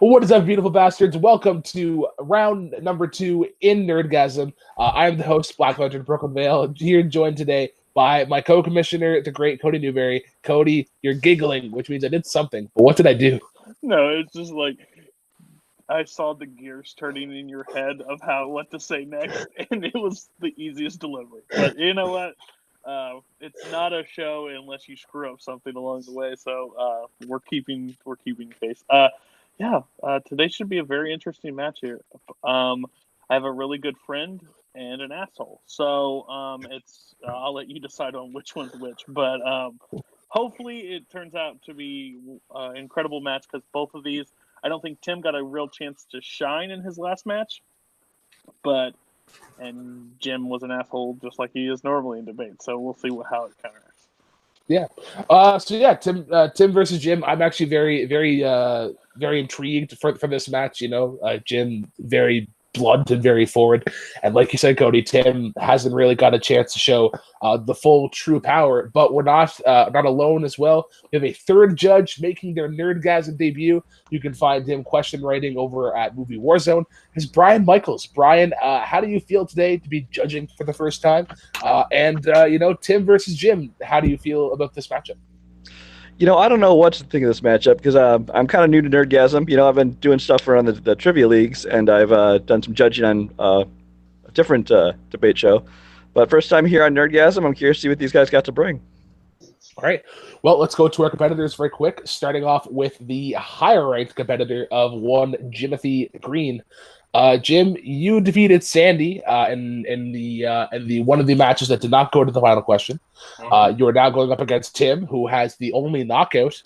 What is up, beautiful bastards? Welcome to round number 2 in Nerdgasm. I am the host, Black Legend Brooklyn Vale, here joined today by my co-commissioner, the great Cody Newberry. Cody, you're giggling, which means I did something. But what did I do? No, it's just like I saw the gears turning in your head of what to say next, and it was the easiest delivery. But you know what? It's not a show unless you screw up something along the way. So we're keeping pace. Today should be a very interesting match here. I have a really good friend and an asshole. So I'll let you decide on which one's which. But hopefully it turns out to be an incredible match because both of these, I don't think Tim got a real chance to shine in his last match. And Jim was an asshole just like he is normally in debate. So we'll see how it counteracts. Yeah. Tim versus Jim. I'm actually very, very, very intrigued for this match. Jim very blunt and very forward, and like you said, Cody, Tim hasn't really got a chance to show the full true power. But we're not alone as well. We have a third judge making their Nerdgasm debut. You can find him question writing over at Movie Warzone. It's Brian Michaels. Brian, how do you feel today to be judging for the first time? Tim versus Jim. How do you feel about this matchup? I don't know what to think of this matchup because I'm kind of new to Nerdgasm. I've been doing stuff around the trivia leagues, and I've done some judging on a different debate show. But first time here on Nerdgasm, I'm curious to see what these guys got to bring. All right. Well, let's go to our competitors very quick, starting off with the higher-ranked competitor of one Jimothy Green. Jim, you defeated Sandy in the one of the matches that did not go to the final question. You are now going up against Tim, who has the only knockout,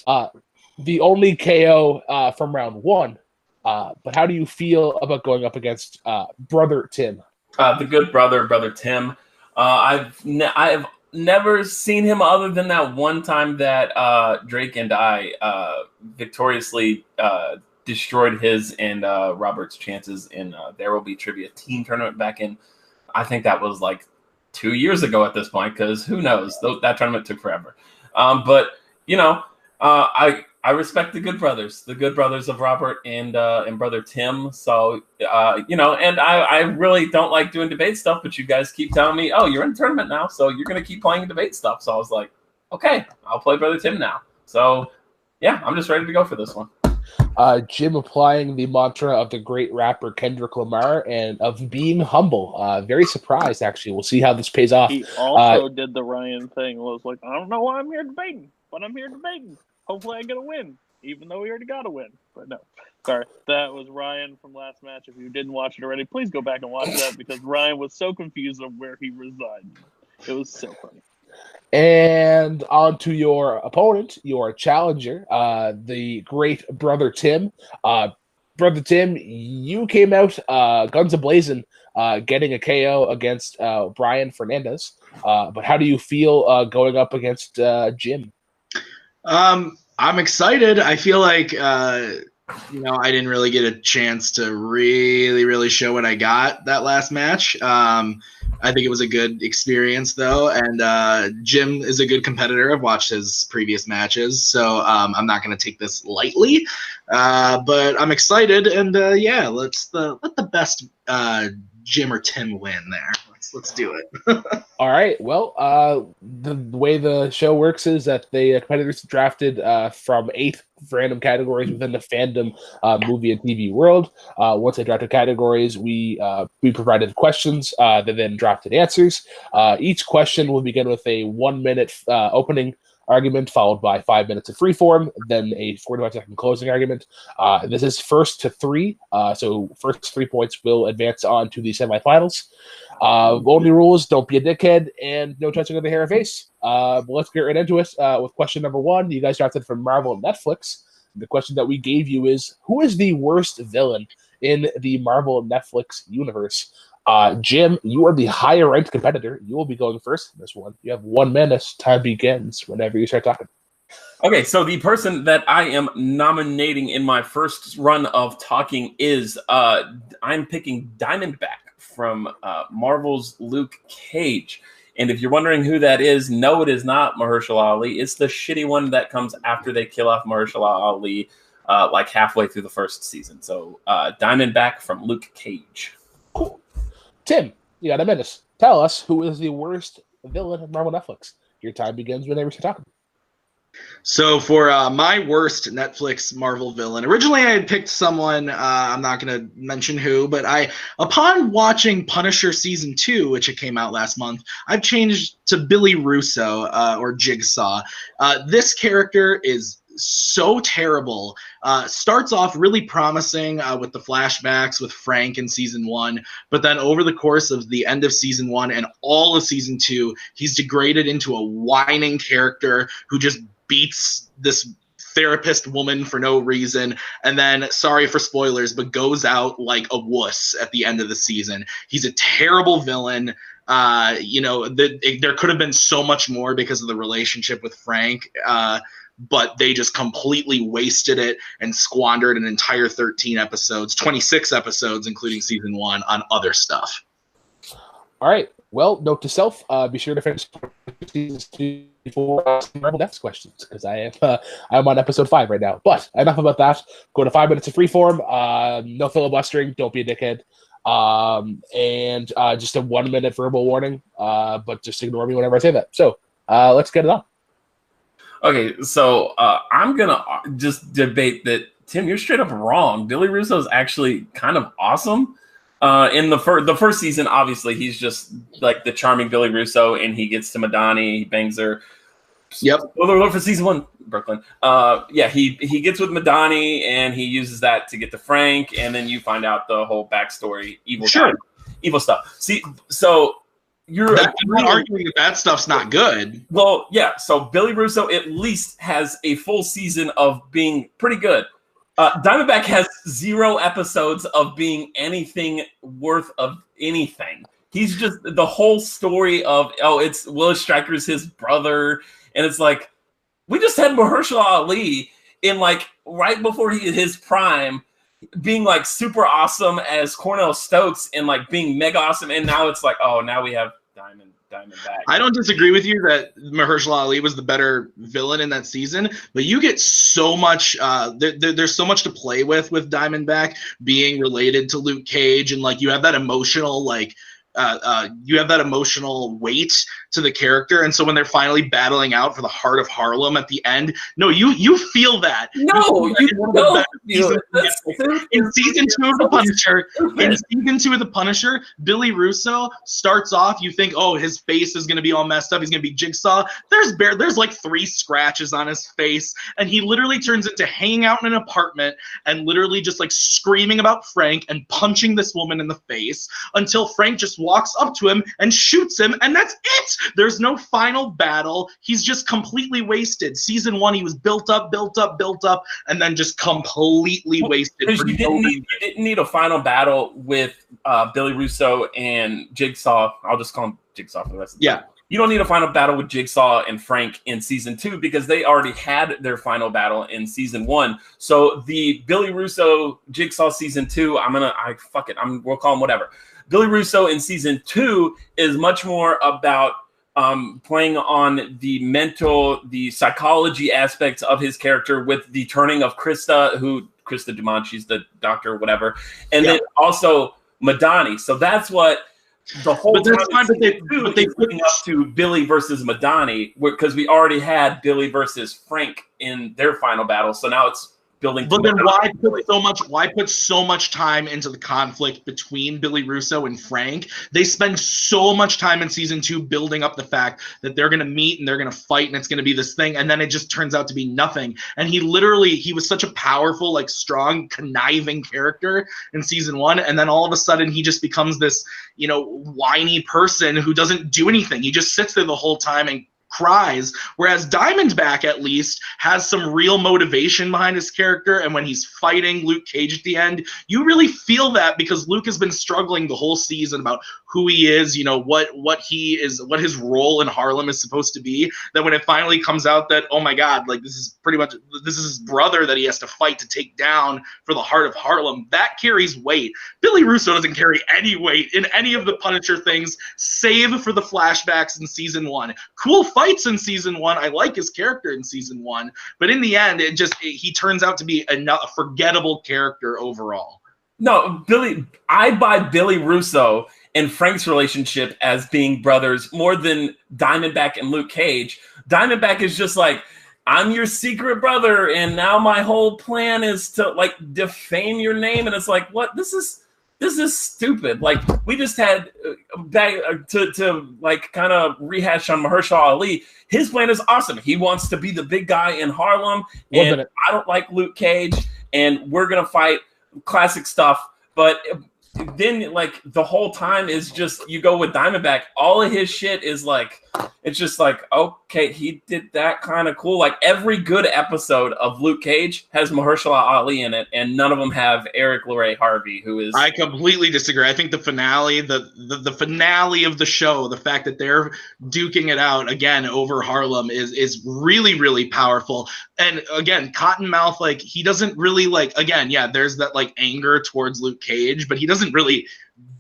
the only KO from round 1. But how do you feel about going up against brother Tim? The good brother Tim. I've never seen him other than that one time that Drake and I victoriously destroyed his and Robert's chances in There Will Be Trivia team tournament back in, I think that was like 2 years ago at this point, because who knows, that tournament took forever. I respect the good brothers of Robert and brother Tim. So and I really don't like doing debate stuff, but you guys keep telling me, oh, you're in the tournament now, so you're gonna keep playing debate stuff. So I was like, okay, I'll play brother Tim now. So yeah, I'm just ready to go for this one. Jim applying the mantra of the great rapper Kendrick Lamar and of being humble. Very surprised, actually. We'll see how this pays off. He also did the Ryan thing. Was like, I don't know why I'm here debating, but I'm here debating. Hopefully I get a win, even though we already got a win. But no, sorry. That was Ryan from last match. If you didn't watch it already, please go back and watch that because Ryan was so confused of where he resided. It was so funny. And on to your opponent, your challenger, the great brother Tim. Brother Tim, you came out guns a-blazing, getting a KO against Brian Fernandez. But how do you feel going up against Jim? I'm excited. I feel like I didn't really get a chance to really show what I got that last match. I think it was a good experience, though, and Jim is a good competitor. I've watched his previous matches, so I'm not going to take this lightly, but I'm excited, and let the best Jim or Tim win there. Let's do it. All right. Well, the way the show works is that the competitors drafted from 8 random categories within the Fandom movie and TV world. Once they drafted categories, we provided questions that then drafted answers. Each question will begin with a 1-minute opening argument followed by 5 minutes of freeform, then a 45-second closing argument. This is first to 3, so first 3 points will advance on to the semifinals. Only rules: don't be a dickhead, and no touching of the hair or face. But let's get right into it with question number 1. You guys drafted from Marvel and Netflix. The question that we gave you is, who is the worst villain in the Marvel and Netflix universe? Jim, you are the higher-ranked competitor. You will be going first in this one. You have 1 minute. Time begins whenever you start talking. Okay, so the person that I am nominating in my first run of talking is I'm picking Diamondback from Marvel's Luke Cage. And if you're wondering who that is, no, it is not Mahershala Ali. It's the shitty one that comes after they kill off Mahershala Ali like halfway through the first season. So Diamondback from Luke Cage. Cool. Tim, you got a minute. Tell us who is the worst villain of Marvel Netflix. Your time begins whenever you're talking. So for my worst Netflix Marvel villain, originally I had picked someone, I'm not going to mention who, but upon watching Punisher Season 2, which it came out last month, I've changed to Billy Russo, or Jigsaw. This character is so terrible. Starts off really promising with the flashbacks with Frank in Season 1, but then over the course of the end of Season 1 and all of Season 2, he's degraded into a whining character who just beats this therapist woman for no reason, and then, sorry for spoilers, but goes out like a wuss at the end of the season. He's a terrible villain. There could have been so much more because of the relationship with Frank, but they just completely wasted it and squandered an entire 26 episodes, including Season 1, on other stuff. All right. Well, note to self: be sure to finish Season 2 before Marvel Deaths questions, because I'm on episode 5 right now. But enough about that. Go to 5 minutes of freeform. No filibustering. Don't be a dickhead. And just a 1 minute verbal warning. But just ignore me whenever I say that. So let's get it on. Okay, so I'm gonna just debate that, Tim, you're straight up wrong. Billy Russo is actually kind of awesome. In the first season, obviously, he's just like the charming Billy Russo, and he gets to Madani, he bangs her. Yep. Spoiler for Season 1, Brooklyn. He gets with Madani, and he uses that to get to Frank, and then you find out the whole backstory, evil stuff. See, so you're not arguing that stuff's not good. Well, yeah. So Billy Russo at least has a full season of being pretty good. Diamondback has 0 episodes of being anything worth of anything. He's just the whole story of, it's Willis Stryker's his brother, and it's like, we just had Mahershala Ali in like right before his prime, being like super awesome as Cornell Stokes and like being mega awesome, and now it's like, now we have Diamondback. I don't disagree with you that Mahershala Ali was the better villain in that season, but you get so much. There's so much to play with Diamondback being related to Luke Cage, and like you have that emotional weight to the character, and so when they're finally battling out for the heart of Harlem at the end, you feel that. No, you don't. In season 2 of the Punisher, Billy Russo starts off. You think, his face is going to be all messed up. He's going to be Jigsaw. There's like 3 scratches on his face, and he literally turns into hanging out in an apartment and literally just like screaming about Frank and punching this woman in the face until Frank just walks up to him and shoots him, and that's it. There's no final battle. He's just completely wasted. Season 1, he was built up, and then just completely wasted. You didn't need a final battle with Billy Russo and Jigsaw. I'll just call him Jigsaw for the rest of the time. You don't need a final battle with Jigsaw and Frank in Season 2 because they already had their final battle in Season 1. So the Billy Russo Jigsaw Season 2, we'll call him whatever. Billy Russo in Season 2 is much more about playing on the psychology aspects of his character with the turning of Krista Dumont, she's the doctor or whatever, and then also Madani. So that's what the whole time they leading up to Billy versus Madani, because we already had Billy versus Frank in their final battle. So now it's building. But then why put so much time into the conflict between Billy Russo and Frank? They spend so much time in Season 2 building up the fact that they're going to meet and they're going to fight and it's going to be this thing, and then it just turns out to be nothing. And he was such a powerful, like strong, conniving character in Season 1, and then all of a sudden he just becomes this, whiny person who doesn't do anything. He just sits there the whole time and cries, whereas Diamondback at least has some real motivation behind his character, and when he's fighting Luke Cage at the end, you really feel that because Luke has been struggling the whole season about who he is, what his role in Harlem is supposed to be, that when it finally comes out that, oh my god, like this is his brother that he has to fight to take down for the heart of Harlem, that carries weight. Billy Russo doesn't carry any weight in any of the Punisher things, save for the flashbacks in Season 1. Cool fights in season 1. I like his character in season 1, but in the end, he turns out to be a forgettable character overall. No, I buy Billy Russo and Frank's relationship as being brothers more than Diamondback and Luke Cage. Diamondback is just like, I'm your secret brother, and now my whole plan is to like defame your name, and it's like, what? This is stupid. Like, we just had to like kind of rehash on Mahershala Ali. His plan is awesome. He wants to be the big guy in Harlem, and I don't like Luke Cage, and we're gonna fight. Classic stuff. But then, like, the whole time is just, you go with Diamondback, all of his shit is like, it's just like, okay, he did that, kind of cool. Like, every good episode of Luke Cage has Mahershala Ali in it, and none of them have Eric LeRae Harvey, who is... I completely disagree. I think the finale, the finale of the show, the fact that they're duking it out again over Harlem is really, really powerful. And again, Cottonmouth, like, he doesn't really, like, again, yeah, there's that, like, anger towards Luke Cage, but he doesn't really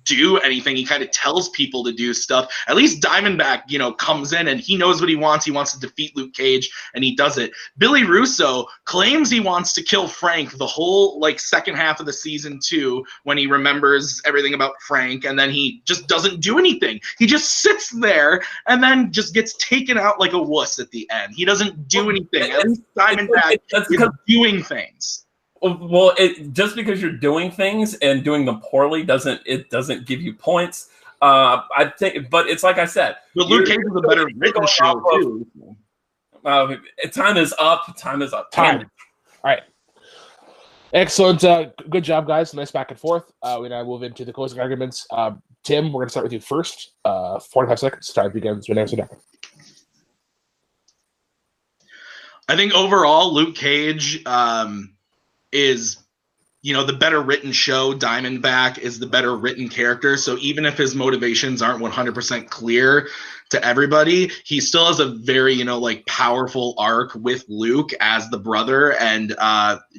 do anything. He kind of tells people to do stuff. At least Diamondback, you know, comes in and he knows what he wants. He wants to defeat Luke Cage, and he does it. Billy Russo claims he wants to kill Frank the whole, like, second half of the season 2 when he remembers everything about Frank, and then he just doesn't do anything. He just sits there and then just gets taken out like a wuss at the end. He doesn't do anything. At least Diamondback is doing things. Well, just because you're doing things and doing them poorly doesn't give you points. I think, but it's like I said. But Luke Cage is a better written show too. Time is up. Time is up. Time. All right. Excellent. Good job, guys. Nice back and forth. We now move into the closing arguments. Tim, we're going to start with you first. 45 seconds. Time begins when answer down. I think overall, Luke Cage is, you know, the better written show. Diamondback is the better written character. So even if his motivations aren't 100% clear to everybody, he still has a very, you know, like, powerful arc with Luke as the brother. And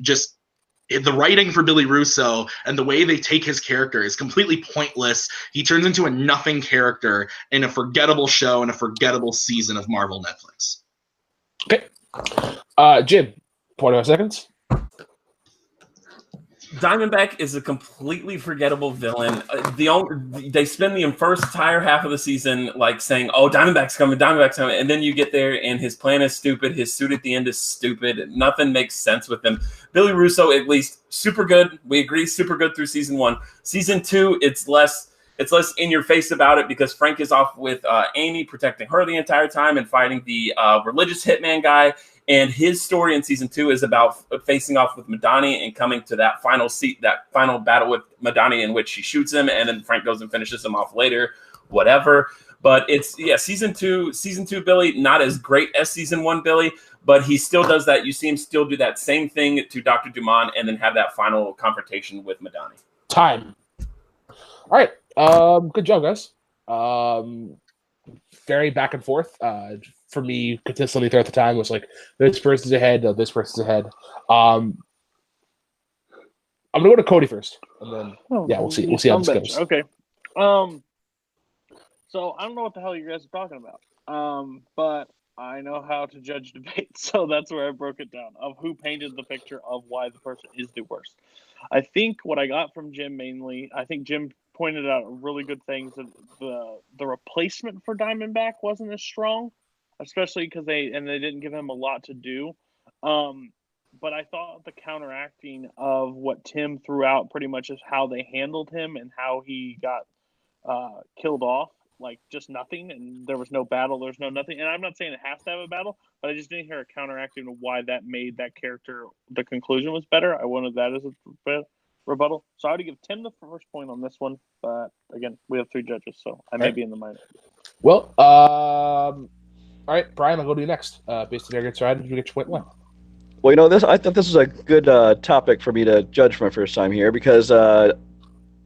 just the writing for Billy Russo and the way they take his character is completely pointless. He turns into a nothing character in a forgettable show and a forgettable season of Marvel Netflix. Okay. Jim, 25 seconds. Diamondback is a completely forgettable villain. They spend the first entire half of the season like saying, "Oh, Diamondback's coming," and then you get there and his plan is stupid. His suit at the end is stupid. Nothing makes sense with him. Billy Russo, at least, super good. We agree, super good through season 1. Season 2, it's less in your face about it because Frank is off with Amy, protecting her the entire time and fighting the religious hitman guy. And his story in season 2 is about facing off with Madani and coming to that final battle with Madani in which she shoots him, and then Frank goes and finishes him off later, whatever. But it's, yeah, season two Billy, not as great as season 1 Billy, but he still does that. You see him still do that same thing to Dr. Dumont and then have that final confrontation with Madani. Time. All right. Good job, guys. Very back and forth. For me, consistently throughout the time was like, this person's ahead, this person's ahead. I'm gonna go to Cody first, and then we'll see how this goes. Okay. So I don't know what the hell you guys are talking about. But I know how to judge debates, so that's where I broke it down of who painted the picture of why the person is the worst. I think what I got from Jim mainly, I think Jim pointed out really good things. That the replacement for Diamondback wasn't as strong, especially because they didn't give him a lot to do. But I thought the counteracting of what Tim threw out pretty much is how they handled him and how he got killed off, like just nothing, and there was no battle, there's no nothing. And I'm not saying it has to have a battle, but I just didn't hear a counteracting of why that made that character, the conclusion was better. I wanted that as a rebuttal. So I would give Tim the first point on this one, but again, we have 3 judges, so I may be in the minor. Well, all right, Brian, I'll go to you next. Based on your side, you get your point 1. Well, you know, I thought this was a good topic for me to judge for my first time here because the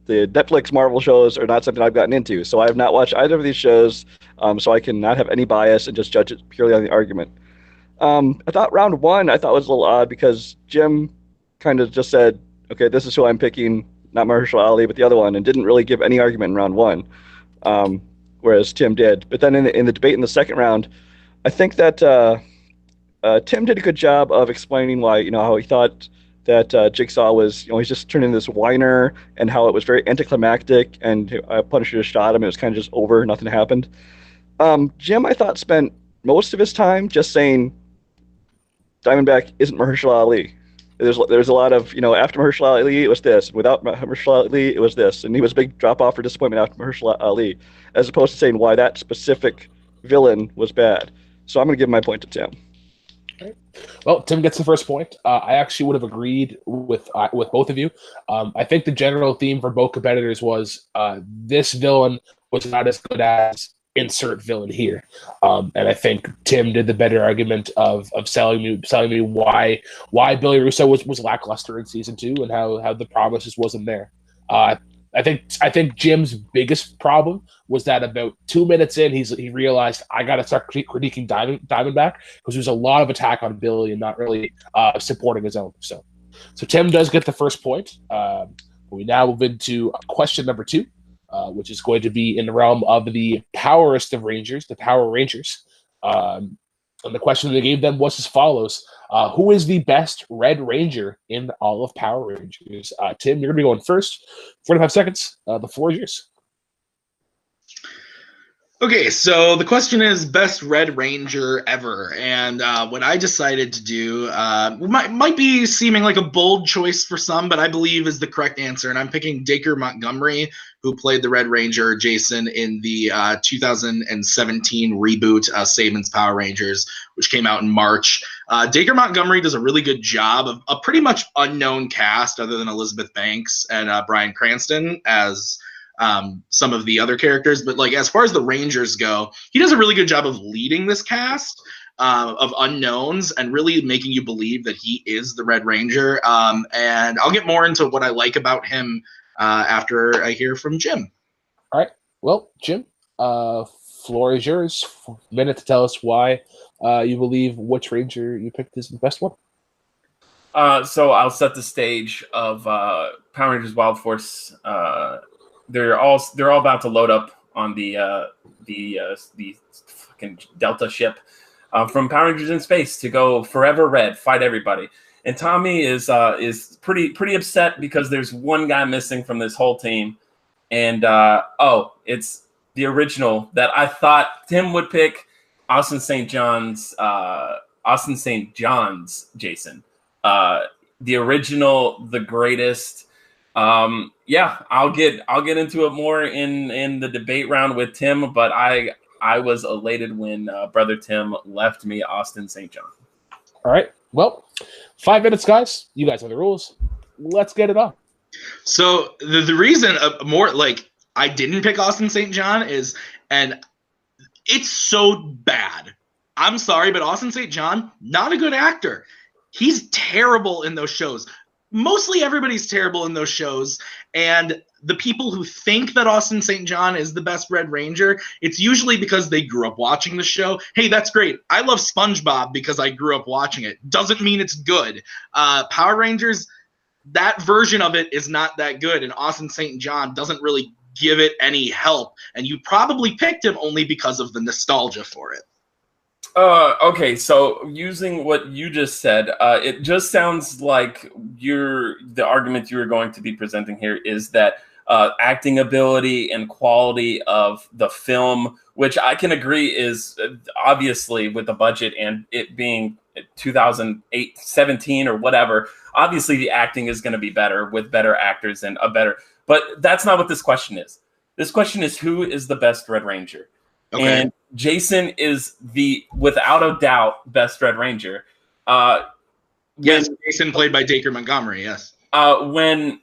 Netflix Marvel shows are not something I've gotten into. So I have not watched either of these shows, so I can not have any bias and just judge it purely on the argument. I thought round 1 was a little odd because Jim kind of just said, okay, this is who I'm picking, not Mahershala Ali, but the other one, and didn't really give any argument in round 1, whereas Tim did. But then in the debate in the second round, I think that Tim did a good job of explaining why, how he thought that Jigsaw was, he's just turned into this whiner, and how it was very anticlimactic, and Punisher just shot him, and it was kind of just over, nothing happened. Jim, I thought, spent most of his time just saying Diamondback isn't Mahershala Ali. There's a lot of, after Mahershala Ali, it was this. Without Mahershala Ali, it was this. And he was a big drop-off for disappointment after Mahershala Ali, as opposed to saying why that specific villain was bad. So I'm going to give my point to Tim. Right. Well, Tim gets the first point. I actually would have agreed with both of you. I think the general theme for both competitors was this villain was not as good as insert villain here, and I think Tim did the better argument of selling me why Billy Russo was lackluster in season 2 and how the promise just wasn't there. I think Jim's biggest problem was that about 2 minutes in, he realized I got to start critiquing Diamondback, because there's a lot of attack on Billy and not really supporting his own. So Tim does get the first point. We now move into question number 2, which is going to be in the realm of the powerest of Rangers, the Power Rangers. And the question they gave them was as follows. Who is the best Red Ranger in all of Power Rangers? Tim, you're going to be going first. 45 seconds. The floor is yours. Okay, so the question is best Red Ranger ever, and what I decided to do might be seeming like a bold choice for some, but I believe is the correct answer, and I'm picking Dacre Montgomery, who played the Red Ranger Jason in the 2017 reboot Saban's Power Rangers, which came out in March. Dacre Montgomery does a really good job of a pretty much unknown cast, other than Elizabeth Banks and Bryan Cranston as some of the other characters, but like as far as the Rangers go, he does a really good job of leading this cast of unknowns and really making you believe that he is the Red Ranger. And I'll get more into what I like about him after I hear from Jim. All right. Well, Jim, floor is yours. A minute to tell us why you believe which Ranger you picked is the best one. So I'll set the stage of Power Rangers Wild Force. They're all about to load up on the fucking Delta ship from Power Rangers in Space to go forever red, fight everybody. And Tommy is pretty upset because there's one guy missing from this whole team, and it's the original that I thought Tim would pick, Austin St. John's Jason, the original, the greatest. I'll get into it more in the debate round with Tim, but I was elated when brother Tim left me Austin St. John. All right. Well, 5 minutes, guys. You guys know the rules. Let's get it on. So the reason more like I didn't pick Austin St. John is, and it's so bad. I'm sorry, but Austin St. John, not a good actor. He's terrible in those shows. Mostly everybody's terrible in those shows, and the people who think that Austin St. John is the best Red Ranger, it's usually because they grew up watching the show. Hey, that's great. I love SpongeBob because I grew up watching it. Doesn't mean it's good. Power Rangers, that version of it is not that good, and Austin St. John doesn't really give it any help, and you probably picked him only because of the nostalgia for it. Okay, so using what you just said, it just sounds like the argument you were going to be presenting here is that acting ability and quality of the film, which I can agree is obviously with the budget and it being 2008, 17 or whatever, obviously the acting is going to be better with better actors and but that's not what this question is. This question is who is the best Red Ranger? Okay. And Jason is the, without a doubt, best Red Ranger. Yes, Jason played by Dacre Montgomery, yes. When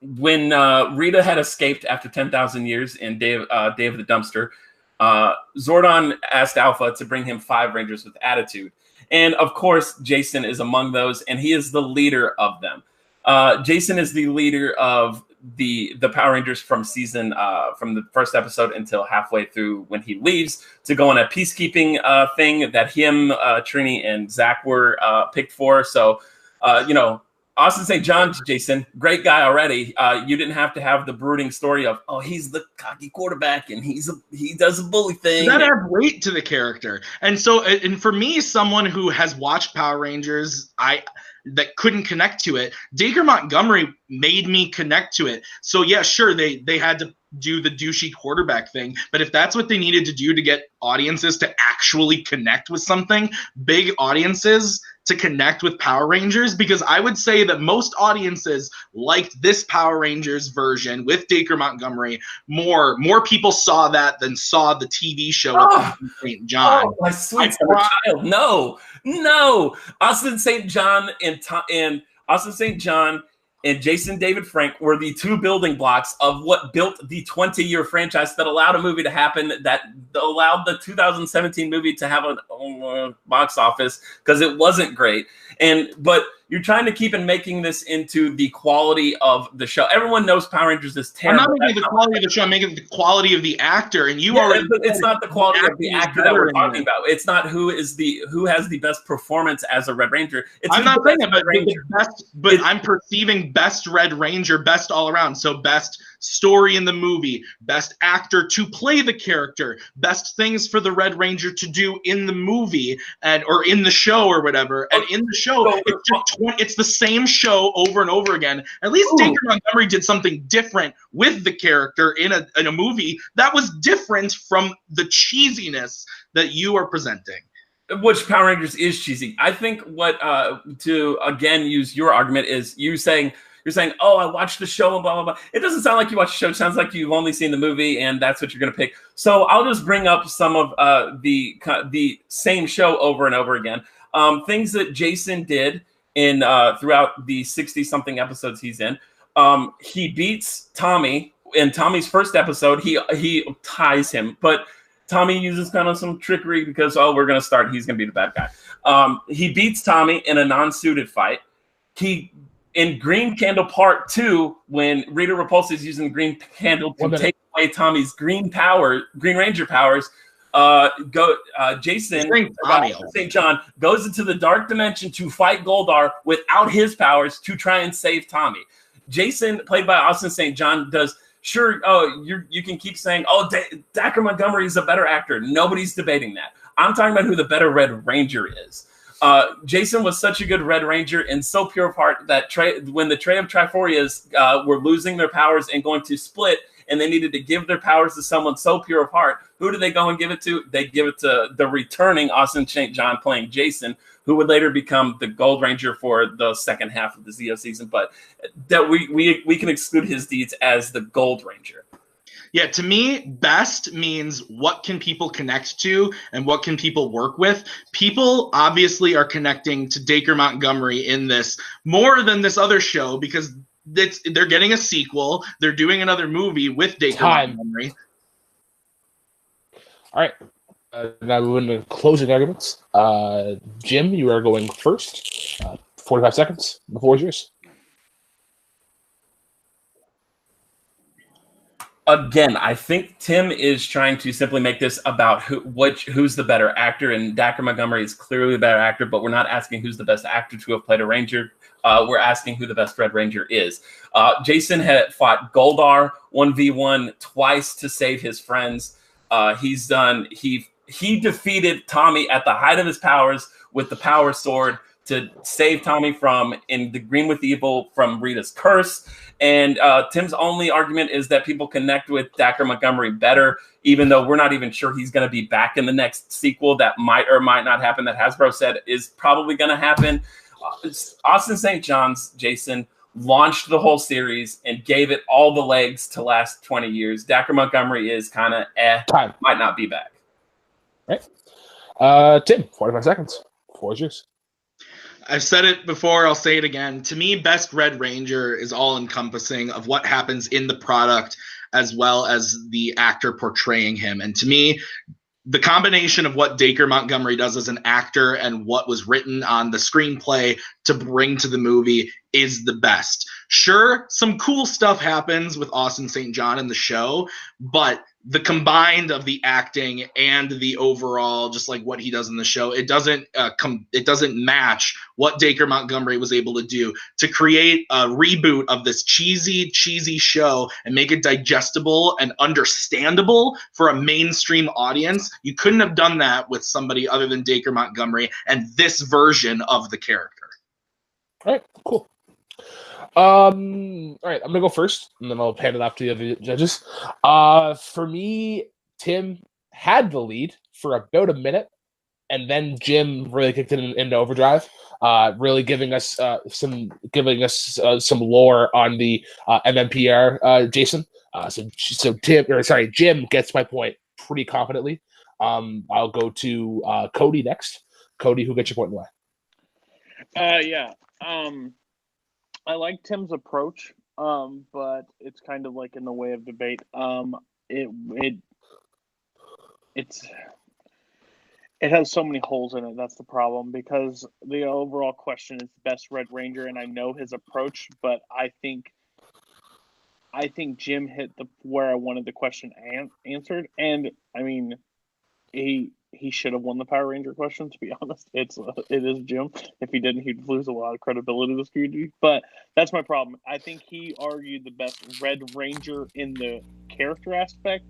Rita had escaped after 10,000 years in Day of the Dumpster, Zordon asked Alpha to bring him 5 Rangers with attitude. And, of course, Jason is among those, and he is the leader of them. Jason is the leader of the Power Rangers from the first episode until halfway through when he leaves to go on a peacekeeping thing that him, Trini, and Zach were picked for. So, Austin St. John, Jason, great guy already. You didn't have to have the brooding story of, oh, he's the cocky quarterback and he does a bully thing. That adds weight to the character. And so, and for me, someone who has watched Power Rangers, that couldn't connect to it, Dacre Montgomery made me connect to it. So yeah, sure, they had to do the douchey quarterback thing, but if that's what they needed to do to get audiences to actually connect with something, big audiences to connect with Power Rangers, because I would say that most audiences liked this Power Rangers version with Dacre Montgomery more. More people saw that than saw the TV show with St. John. Oh, my sweet child. No. Austin St. John and Jason David Frank were the two building blocks of what built the 20-year franchise that allowed a movie to happen, that allowed the 2017 movie to have a box office, because it wasn't great. But you're trying to keep making this into the quality of the show. Everyone knows Power Rangers is terrible. I'm not making the quality of the show. I'm making the quality of the actor. And it's not the quality of the actor that we're talking about. It's not who has the best performance as a Red Ranger. I'm not saying that, but I'm perceiving best Red Ranger, best all around. So best story in the movie, best actor to play the character, best things for the Red Ranger to do in the movie or in the show or whatever. And in the show, it's the same show over and over again. At least Dacre Montgomery did something different with the character in a movie that was different from the cheesiness that you are presenting. Which Power Rangers is cheesy. I think what to again use your argument is you're saying, oh, I watched the show and blah, blah, blah. It doesn't sound like you watched the show. It sounds like you've only seen the movie and that's what you're going to pick. So I'll just bring up some of the same show over and over again. Things that Jason did in throughout the 60-something episodes he's in. He beats Tommy. In Tommy's first episode, he ties him. But Tommy uses kind of some trickery because, we're going to start. He's going to be the bad guy. He beats Tommy in a non-suited fight. In Green Candle Part 2, when Rita Repulsa is using the Green Candle to take away Tommy's Green Ranger powers, Jason St. John goes into the dark dimension to fight Goldar without his powers to try and save Tommy. Jason, played by Austin St. John, does you can keep saying, Dacre Montgomery is a better actor. Nobody's debating that. I'm talking about who the better Red Ranger is. Jason was such a good Red Ranger and so pure of heart that when the Tray of Triforias were losing their powers and going to split, and they needed to give their powers to someone so pure of heart, who do they go and give it to? They give it to the returning Austin St. John playing Jason, who would later become the Gold Ranger for the second half of the Zeo season. But that we can exclude his deeds as the Gold Ranger. Yeah, to me, best means what can people connect to and what can people work with. People obviously are connecting to Dacre Montgomery in this more than this other show because they're getting a sequel. They're doing another movie with Dacre Montgomery. All right. Now we're into closing arguments. Jim, you are going first. 45 seconds. The floor is yours. Again, I think Tim is trying to simply make this about who's the better actor, and Dacre Montgomery is clearly the better actor, but we're not asking who's the best actor to have played a Ranger. We're asking who the best Red Ranger is. Jason had fought Goldar 1v1 twice to save his friends. He defeated Tommy at the height of his powers with the Power Sword to save Tommy in the Green with Evil from Rita's curse. And Tim's only argument is that people connect with Dacre Montgomery better, even though we're not even sure he's going to be back in the next sequel that might or might not happen, that Hasbro said is probably going to happen. Austin St. John's Jason launched the whole series and gave it all the legs to last 20 years. Dacre Montgomery is kind of might not be back. Right. Tim, 45 seconds. Floor is yours. I've said it before, I'll say it again. To me, best Red Ranger is all-encompassing of what happens in the product as well as the actor portraying him. And to me, the combination of what Dacre Montgomery does as an actor and what was written on the screenplay to bring to the movie is the best. Sure, some cool stuff happens with Austin St. John in the show, but the combined of the acting and the overall, just like what he does in the show, it doesn't match what Dacre Montgomery was able to do to create a reboot of this cheesy show and make it digestible and understandable for a mainstream audience. You couldn't have done that with somebody other than Dacre Montgomery and this version of the character. All right, cool. All right, I'm gonna go first, and then I'll hand it off to the other judges. For me, Tim had the lead for about a minute, and then Jim really kicked it into overdrive, really giving us some lore on the MMPR, Jason. So Jim gets my point pretty confidently. I'll go to Cody next. Cody, who gets your point and why? Yeah. I like Tim's approach, but it's kind of like in the way of debate. It has so many holes in it. That's the problem, because the overall question is best Red Ranger, and I know his approach, but I think Jim hit where I wanted the question answered, and I mean, he should have won the Power Ranger question, to be honest. It is Jim. If he didn't, he'd lose a lot of credibility to this community. But that's my problem. I think he argued the best Red Ranger in the character aspect.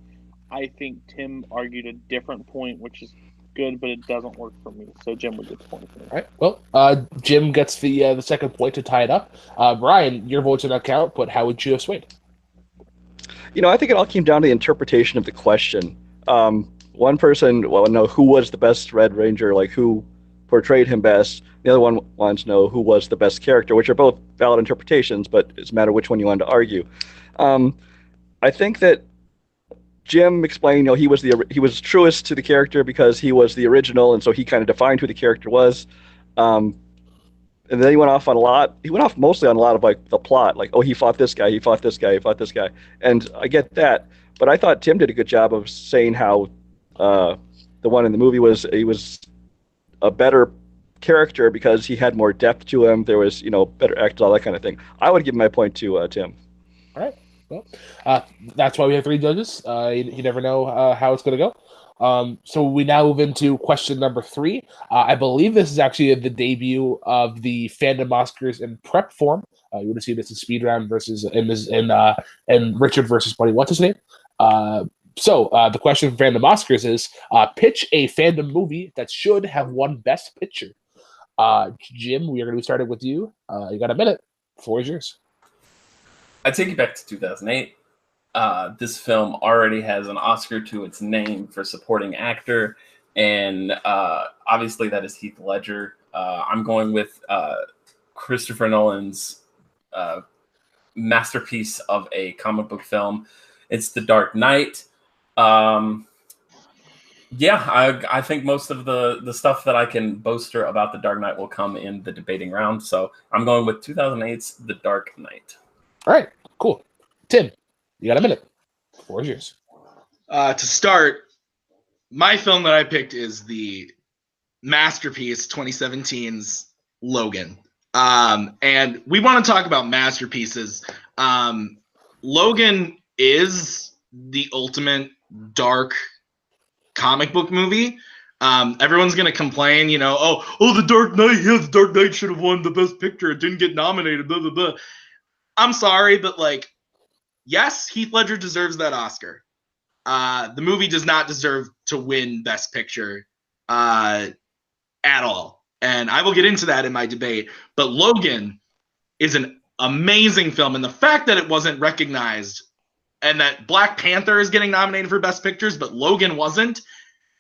I think Tim argued a different point, which is good, but it doesn't work for me. So Jim would get the point for me. All right. Well, Jim gets the second point to tie it up. Brian, your votes do not count, but how would you have swayed? I think it all came down to the interpretation of the question. One person wanted to know who was the best Red Ranger, like who portrayed him best. The other one wanted to know who was the best character, which are both valid interpretations, but it's a matter which one you wanted to argue. I think that Jim explained, he was truest to the character because he was the original, and so he kind of defined who the character was. And then he went off mostly on a lot of like the plot, like, oh, he fought this guy, he fought this guy, he fought this guy. And I get that, but I thought Tim did a good job of saying how the one in the movie was a better character because he had more depth to him. There was, better actors, all that kind of thing. I would give my point to Tim. All right. Well, that's why we have three judges. You never know how it's going to go. So we now move into question number 3. I believe this is actually the debut of the Fandom Oscars in prep form. You would have seen this in Speed Round versus and Richard versus Buddy. What's his name? So the question for Fandom Oscars is pitch a fandom movie that should have won Best Picture. Jim, we are going to be starting with you. You got a minute. The floor is yours. I take you back to 2008. This film already has an Oscar to its name for supporting actor, and obviously that is Heath Ledger. I'm going with Christopher Nolan's masterpiece of a comic book film. It's The Dark Knight. I think most of the stuff that I can boaster about The Dark Knight will come in the debating round. So I'm going with 2008's The Dark Knight. All right, cool. Tim, you got a minute. The floor is yours. To start, my film that I picked is the masterpiece 2017's Logan. And we want to talk about masterpieces. Logan is the ultimate dark comic book movie. Everyone's gonna complain, the Dark Knight, the Dark Knight should have won the Best Picture. It didn't get nominated, blah, blah, blah. I'm sorry, but yes, Heath Ledger deserves that Oscar. The movie does not deserve to win Best Picture at all. And I will get into that in my debate. But Logan is an amazing film. And the fact that it wasn't recognized and that Black Panther is getting nominated for Best Pictures, but Logan wasn't,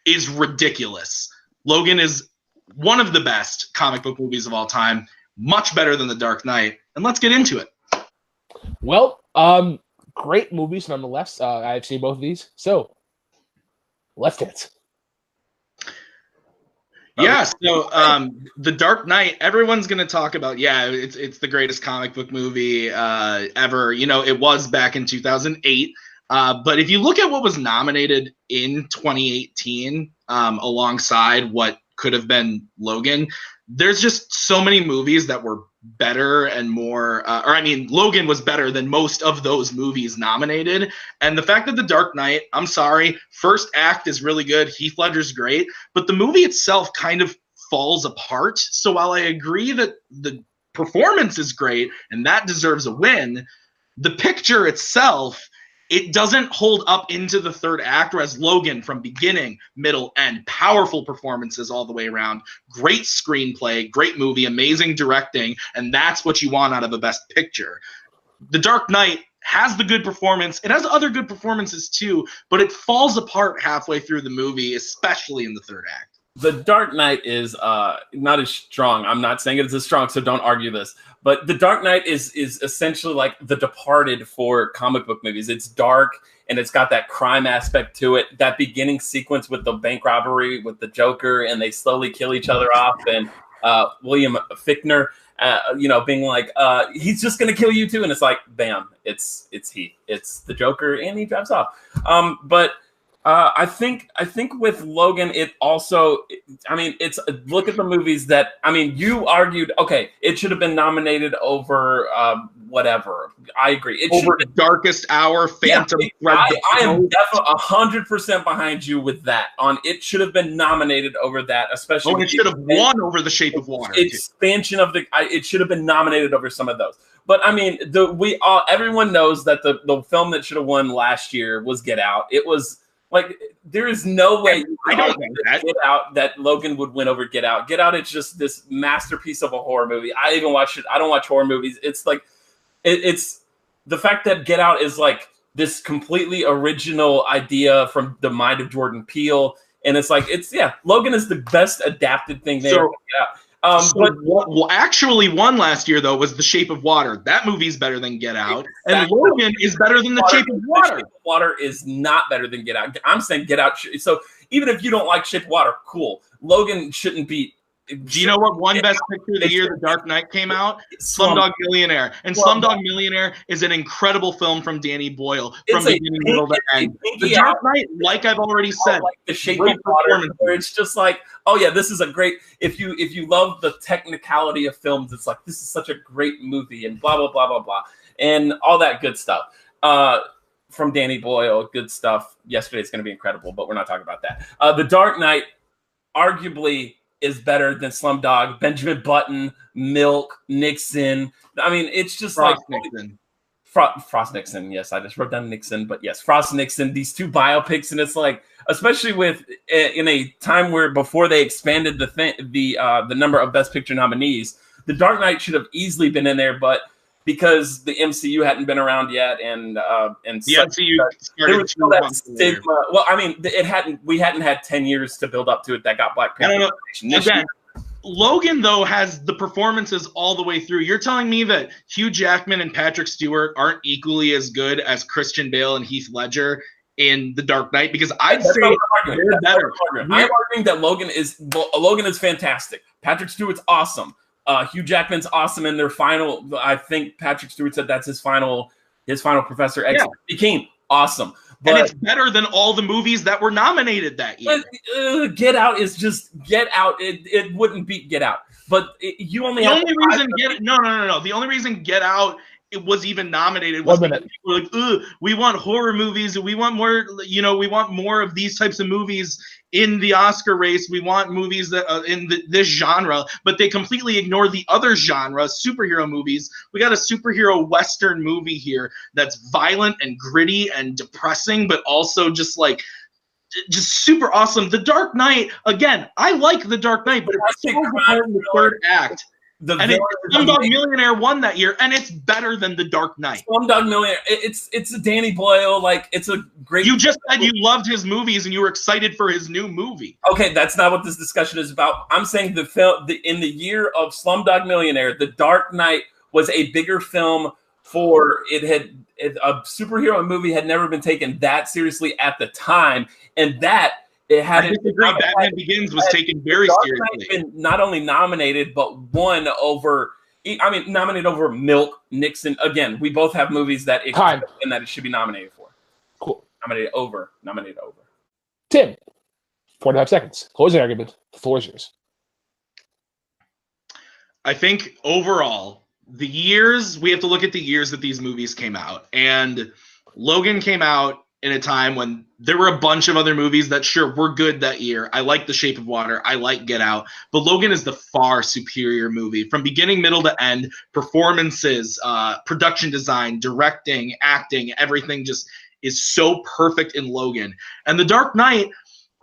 is ridiculous. Logan is one of the best comic book movies of all time, much better than The Dark Knight. And let's get into it. Well, great movies nonetheless. I've seen both of these. So, left hits. Yeah, so The Dark Knight, everyone's going to talk about, it's the greatest comic book movie ever. It was back in 2008. But if you look at what was nominated in 2018 alongside what could have been Logan, there's just so many movies that were better and more, Logan was better than most of those movies nominated. And the fact that The Dark Knight, I'm sorry, first act is really good. Heath Ledger's great, but the movie itself kind of falls apart. So while I agree that the performance is great and that deserves a win, the picture itself, it doesn't hold up into the third act, whereas Logan, from beginning, middle, end, powerful performances all the way around, great screenplay, great movie, amazing directing, and that's what you want out of a Best Picture. The Dark Knight has the good performance. It has other good performances too, but it falls apart halfway through the movie, especially in the third act. The Dark Knight is not as strong. I'm not saying it's as strong, so don't argue this. But The Dark Knight is essentially like The Departed for comic book movies. It's dark, and it's got that crime aspect to it. That beginning sequence with the bank robbery with the Joker, and they slowly kill each other off, and William Fichtner, being like, he's just going to kill you too. And it's like, bam, it's the Joker, and he drives off. But I think with Logan, it also, it's look at the movies that, you argued, okay, it should have been nominated over whatever. I agree. It over Darkest Hour, Phantom Thread. I am definitely 100% behind you with that. It should have been nominated over that, especially. Oh, it should have won over The Shape of Water. Expansion of it should have been nominated over some of those. But everyone knows that the film that should have won last year was Get Out. It was. Like, there is no way that Logan would win over Get Out. Get Out, it's just this masterpiece of a horror movie. I even watched it. I don't watch horror movies. It's like, it's the fact that Get Out is like this completely original idea from the mind of Jordan Peele. And it's like, Logan is the best adapted thing there. What actually won last year, though, was The Shape of Water. That movie's better than Get Out. Exactly. And Logan is better than The Shape of Water. The Shape of Water is not better than Get Out. I'm saying Get Out. So even if you don't like Shape of Water, cool. Logan shouldn't be. Do you know what won Best Picture of the year The Dark Knight came out? Slumdog Millionaire. And Slumdog Millionaire is an incredible film from Danny Boyle from beginning, middle to end. The Dark Knight, like I've already said, like The Shape of Water, where it's just like, oh yeah, this is a great. If you love the technicality of films, it's like, this is such a great movie, and blah blah blah blah blah, and all that good stuff. From Danny Boyle, good stuff. Yesterday's going to be incredible, but we're not talking about that. The Dark Knight, arguably, is better than Slumdog, Benjamin Button, Milk, Nixon. It's just Frost Nixon. Frost Nixon, yes. I just wrote down Nixon, but yes, Frost Nixon, these two biopics, and it's like, especially in a time where before they expanded the number of Best Picture nominees, The Dark Knight should have easily been in there, but because the MCU hadn't been around yet, and the MCU there was still that stigma. Well, we hadn't had 10 years to build up to it. That got Black Panther. I don't know. Again, Logan, though, has the performances all the way through. You're telling me that Hugh Jackman and Patrick Stewart aren't equally as good as Christian Bale and Heath Ledger in The Dark Knight? Because I'd say they're better. I'm arguing that Logan is fantastic. Patrick Stewart's awesome. Hugh Jackman's awesome in their final. I think Patrick Stewart said that's his final Professor X. He came awesome. But and it's better than all the movies that were nominated that year. Get Out is just Get Out. It wouldn't beat Get Out. But the only reason Get Out it was even nominated was because people were like, we want horror movies. We want more. We want more of these types of movies in the Oscar race. We want movies that in this genre, but they completely ignore the other genre, superhero movies. We got a superhero Western movie here that's violent and gritty and depressing, but also just super awesome. The Dark Knight, again, I like The Dark Knight, but it's so hard in the third act. Slumdog Millionaire won that year, and it's better than The Dark Knight. Slumdog Millionaire, it's a Danny Boyle, it's a great. You just said you loved his movies and you were excited for his new movie. Okay, that's not what this discussion is about. I'm saying in the year of Slumdog Millionaire, The Dark Knight was a bigger film for a superhero movie had never been taken that seriously at the time, and that. I disagree. Batman Begins was taken very seriously. Been not only nominated, but won over. Nominated over Milk, Nixon. Again, we both have movies that it should be nominated for. Cool. Nominated over. Tim, 45 seconds. Closing argument. The floor is yours. I think overall, we have to look at the years that these movies came out. And Logan came out in a time when there were a bunch of other movies that sure were good that year. I like The Shape of Water. I like Get Out. But Logan is the far superior movie from beginning, middle to end. Performances, production design, directing, acting, everything just is so perfect in Logan. And The Dark Knight,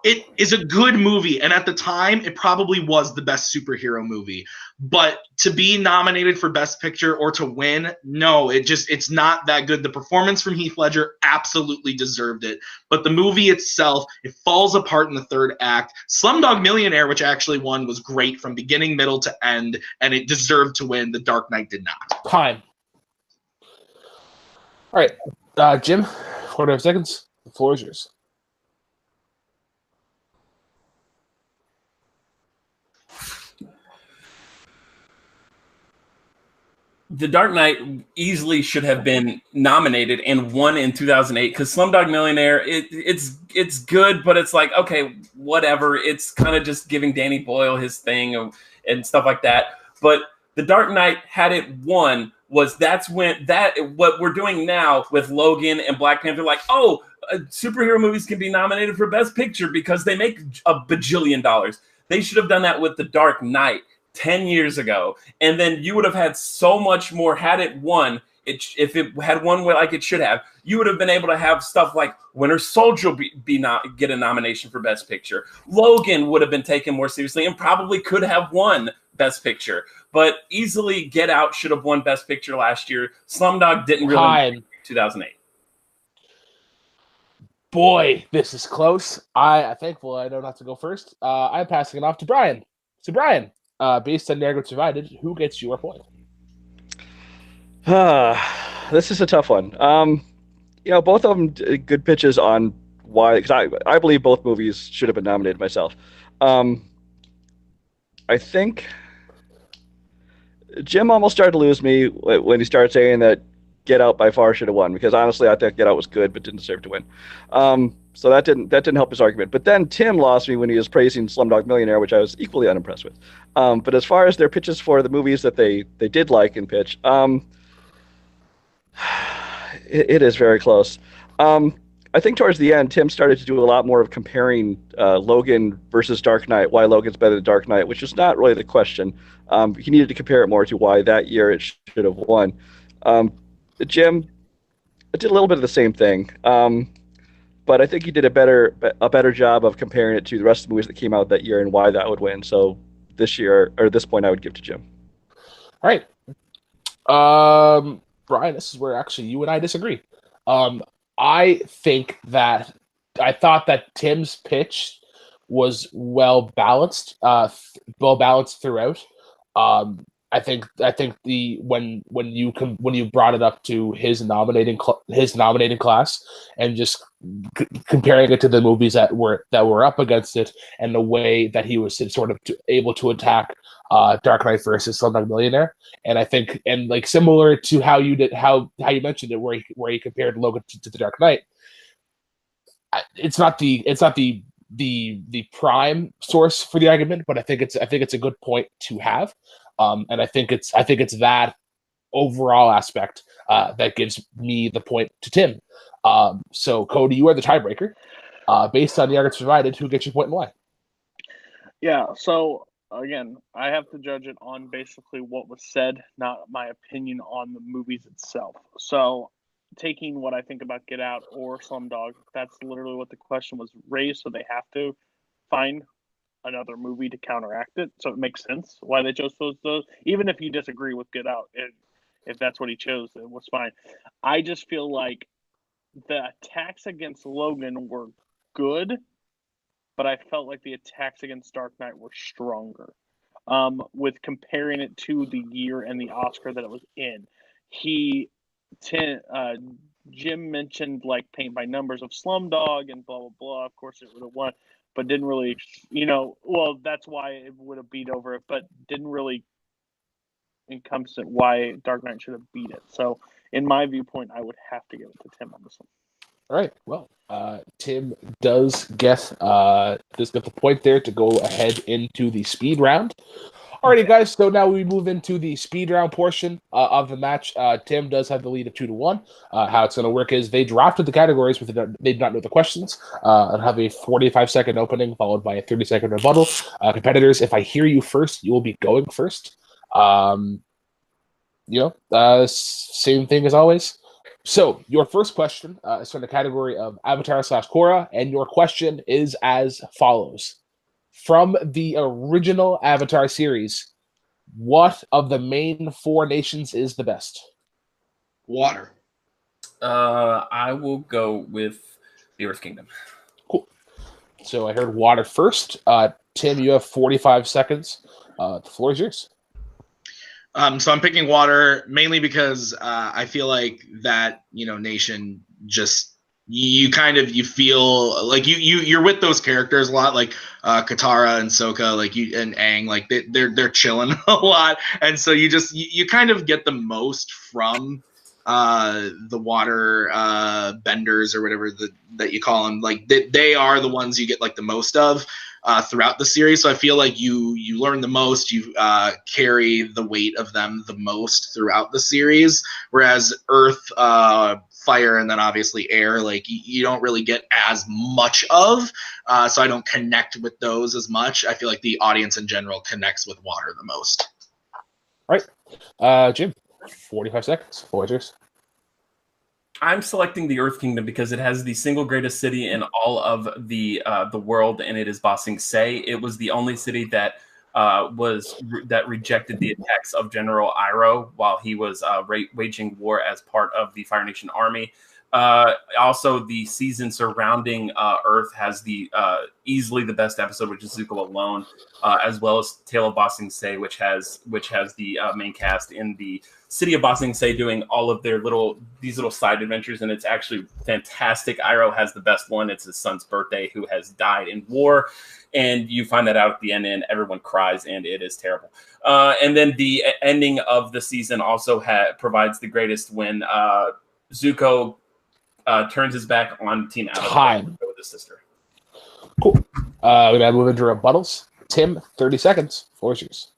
it is a good movie, and at the time, it probably was the best superhero movie. But to be nominated for Best Picture or to win, no, it's not that good. The performance from Heath Ledger absolutely deserved it, but the movie itself, it falls apart in the third act. Slumdog Millionaire, which actually won, was great from beginning, middle to end, and it deserved to win. The Dark Knight did not. Time. All right, Jim, 45 seconds. The floor is yours. The Dark Knight easily should have been nominated and won in 2008 because Slumdog Millionaire, it's good, but it's like, okay, whatever. It's kind of just giving Danny Boyle his thing and stuff like that. But The Dark Knight, had it won, what we're doing now with Logan and Black Panther, like, oh, superhero movies can be nominated for Best Picture because they make a bajillion dollars. They should have done that with The Dark Knight 10 years ago, and then you would have had so much more had it won. If it had won like it should have, you would have been able to have stuff like Winter Soldier get a nomination for Best Picture. Logan would have been taken more seriously and probably could have won Best Picture. But easily Get Out should have won Best Picture last year. Slumdog didn't really 2008. Boy, this is close. I'm thankful I don't have to go first. I'm passing it off to Brian. So Brian, based on the arguments provided, who gets your point? This is a tough one. Both of them good pitches on why, because I believe both movies should have been nominated myself. I think Jim almost started to lose me when he started saying that Get Out by far should have won, because honestly I thought Get Out was good but didn't deserve to win. So that didn't help his argument. But then Tim lost me when he was praising Slumdog Millionaire, which I was equally unimpressed with. But as far as their pitches for the movies that they did like and pitch, it is very close. I think towards the end, Tim started to do a lot more of comparing Logan versus Dark Knight, why Logan's better than Dark Knight, which is not really the question. He needed to compare it more to why that year it should have won. Jim did a little bit of the same thing, but I think he did a better job of comparing it to the rest of the movies that came out that year and why that would win. So this year, or at this point, I would give to Jim. All right. Brian, this is where actually you and I disagree. I thought that Tim's pitch was well balanced throughout. I think when you brought it up to his nominating class and just comparing it to the movies that were up against it and the way that he was sort of able to attack Dark Knight versus Slumdog Millionaire, and I think like similar to how you mentioned it, where he compared Logan to the Dark Knight. It's not the prime source for the argument, but I think it's a good point to have. And I think it's that overall aspect that gives me the point to Tim. So Cody, you are the tiebreaker. Based on the arguments provided, who gets your point and why? Yeah. So again, I have to judge it on basically what was said, not my opinion on the movies itself. So taking what I think about Get Out or Slumdog, that's literally what the question was raised. So they have to find another movie to counteract it, so it makes sense why they chose those. Even if you disagree with Get Out, if that's what he chose, it was fine. I just feel like the attacks against Logan were good, but I felt like the attacks against Dark Knight were stronger. With comparing it to the year and the Oscar that it was in, Jim mentioned like paint by numbers of Slumdog and blah blah blah. Of course, it would have won, but didn't really, well, that's why it would have beat over it, but didn't really encompass it why Dark Knight should have beat it. So, in my viewpoint, I would have to give it to Tim on this one. All right. Well, Tim does get the point there to go ahead into the speed round. Alrighty, guys. So now we move into the speed round portion of the match. Tim does have the lead of 2-1. How it's going to work is they drafted the categories, but they did not know the questions. And have a 45-second opening followed by a 30-second rebuttal. Competitors, if I hear you first, you will be going first. Same thing as always. So your first question is from the category of Avatar/Korra, and your question is as follows. From the original Avatar series, what of the main 4 nations is the best? Water. I will go with the Earth Kingdom. Cool. So I heard water first. Tim, you have 45 seconds. The floor is yours. So I'm picking water mainly because I feel like that nation just you feel like you're with those characters a lot, like Katara and Sokka, and Aang, like they're chilling a lot, and so you kind of get the most from the water benders or whatever that you call them. Like they are the ones you get like the most of throughout the series. So I feel like you learn the most, you carry the weight of them the most throughout the series. Whereas Earth, Fire, and then obviously Air, like you don't really get as much of. So I don't connect with those as much. I feel like the audience in general connects with Water the most. All right, Jim, 45 seconds. Floor is yours. I'm selecting the Earth Kingdom because it has the single greatest city in all of the world, and it is Ba Sing Se. It was the only city that rejected the attacks of General Iroh while he was waging war as part of the Fire Nation army. Also, the season surrounding Earth has the easily the best episode, which is Zuko Alone, as well as Tale of Ba Sing Se, which has the main cast in the city of Ba Sing Se doing all of their little side adventures, and it's actually fantastic. Iroh has the best one. It's his son's birthday, who has died in war, and you find that out at the end, and everyone cries, and it is terrible. And then the ending of the season also provides the greatest when Zuko turns his back on Team Avatar with his sister. Cool. We're gonna move into rebuttals. Tim, 30 seconds. Floor is yours.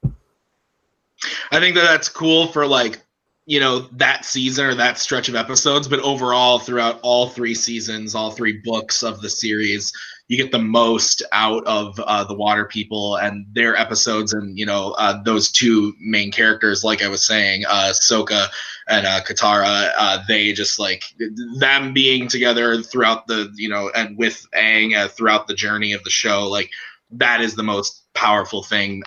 I think that's cool for that season or that stretch of episodes, but overall throughout all 3 seasons, all 3 books of the series, you get the most out of the Water people and their episodes, and those 2 main characters, like I was saying, Sokka and Katara. They just like them being together throughout the and with Aang throughout the journey of the show. Like that is the most powerful thing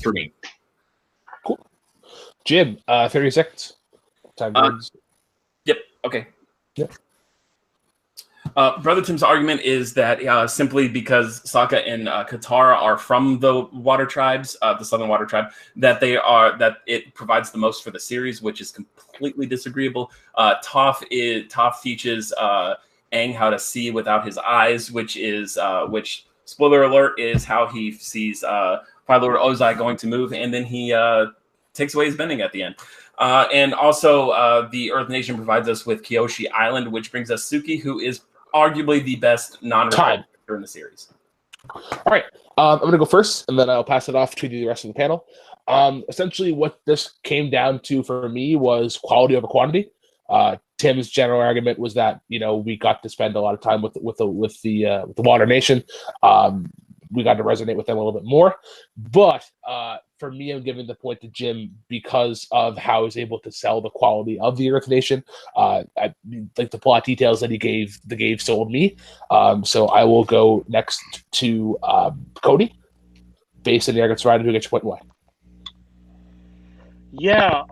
for me. Cool. Jim, 30 seconds. Time ends. Yep. Okay. Yep. Brother Tim's argument is that simply because Sokka and Katara are from the Water Tribes, the Southern Water Tribe, that it provides the most for the series, which is completely disagreeable. Toph teaches Aang how to see without his eyes, which spoiler alert is how he sees Fire Lord Ozai going to move, and then he takes away his bending at the end. And also, the Earth Nation provides us with Kyoshi Island, which brings us Suki, who is arguably the best non-recurring character in the series. All right. I'm going to go first, and then I'll pass it off to the rest of the panel. Essentially, what this came down to for me was quality over quantity. Tim's general argument was that we got to spend a lot of time with the Water Nation. We got to resonate with them a little bit more. But for me, I'm giving the point to Jim because of how he was able to sell the quality of the Earth Nation. I like the plot details that he gave sold me. So I will go next to Cody, based on the arguments provided. Who gets your point and why? Yeah,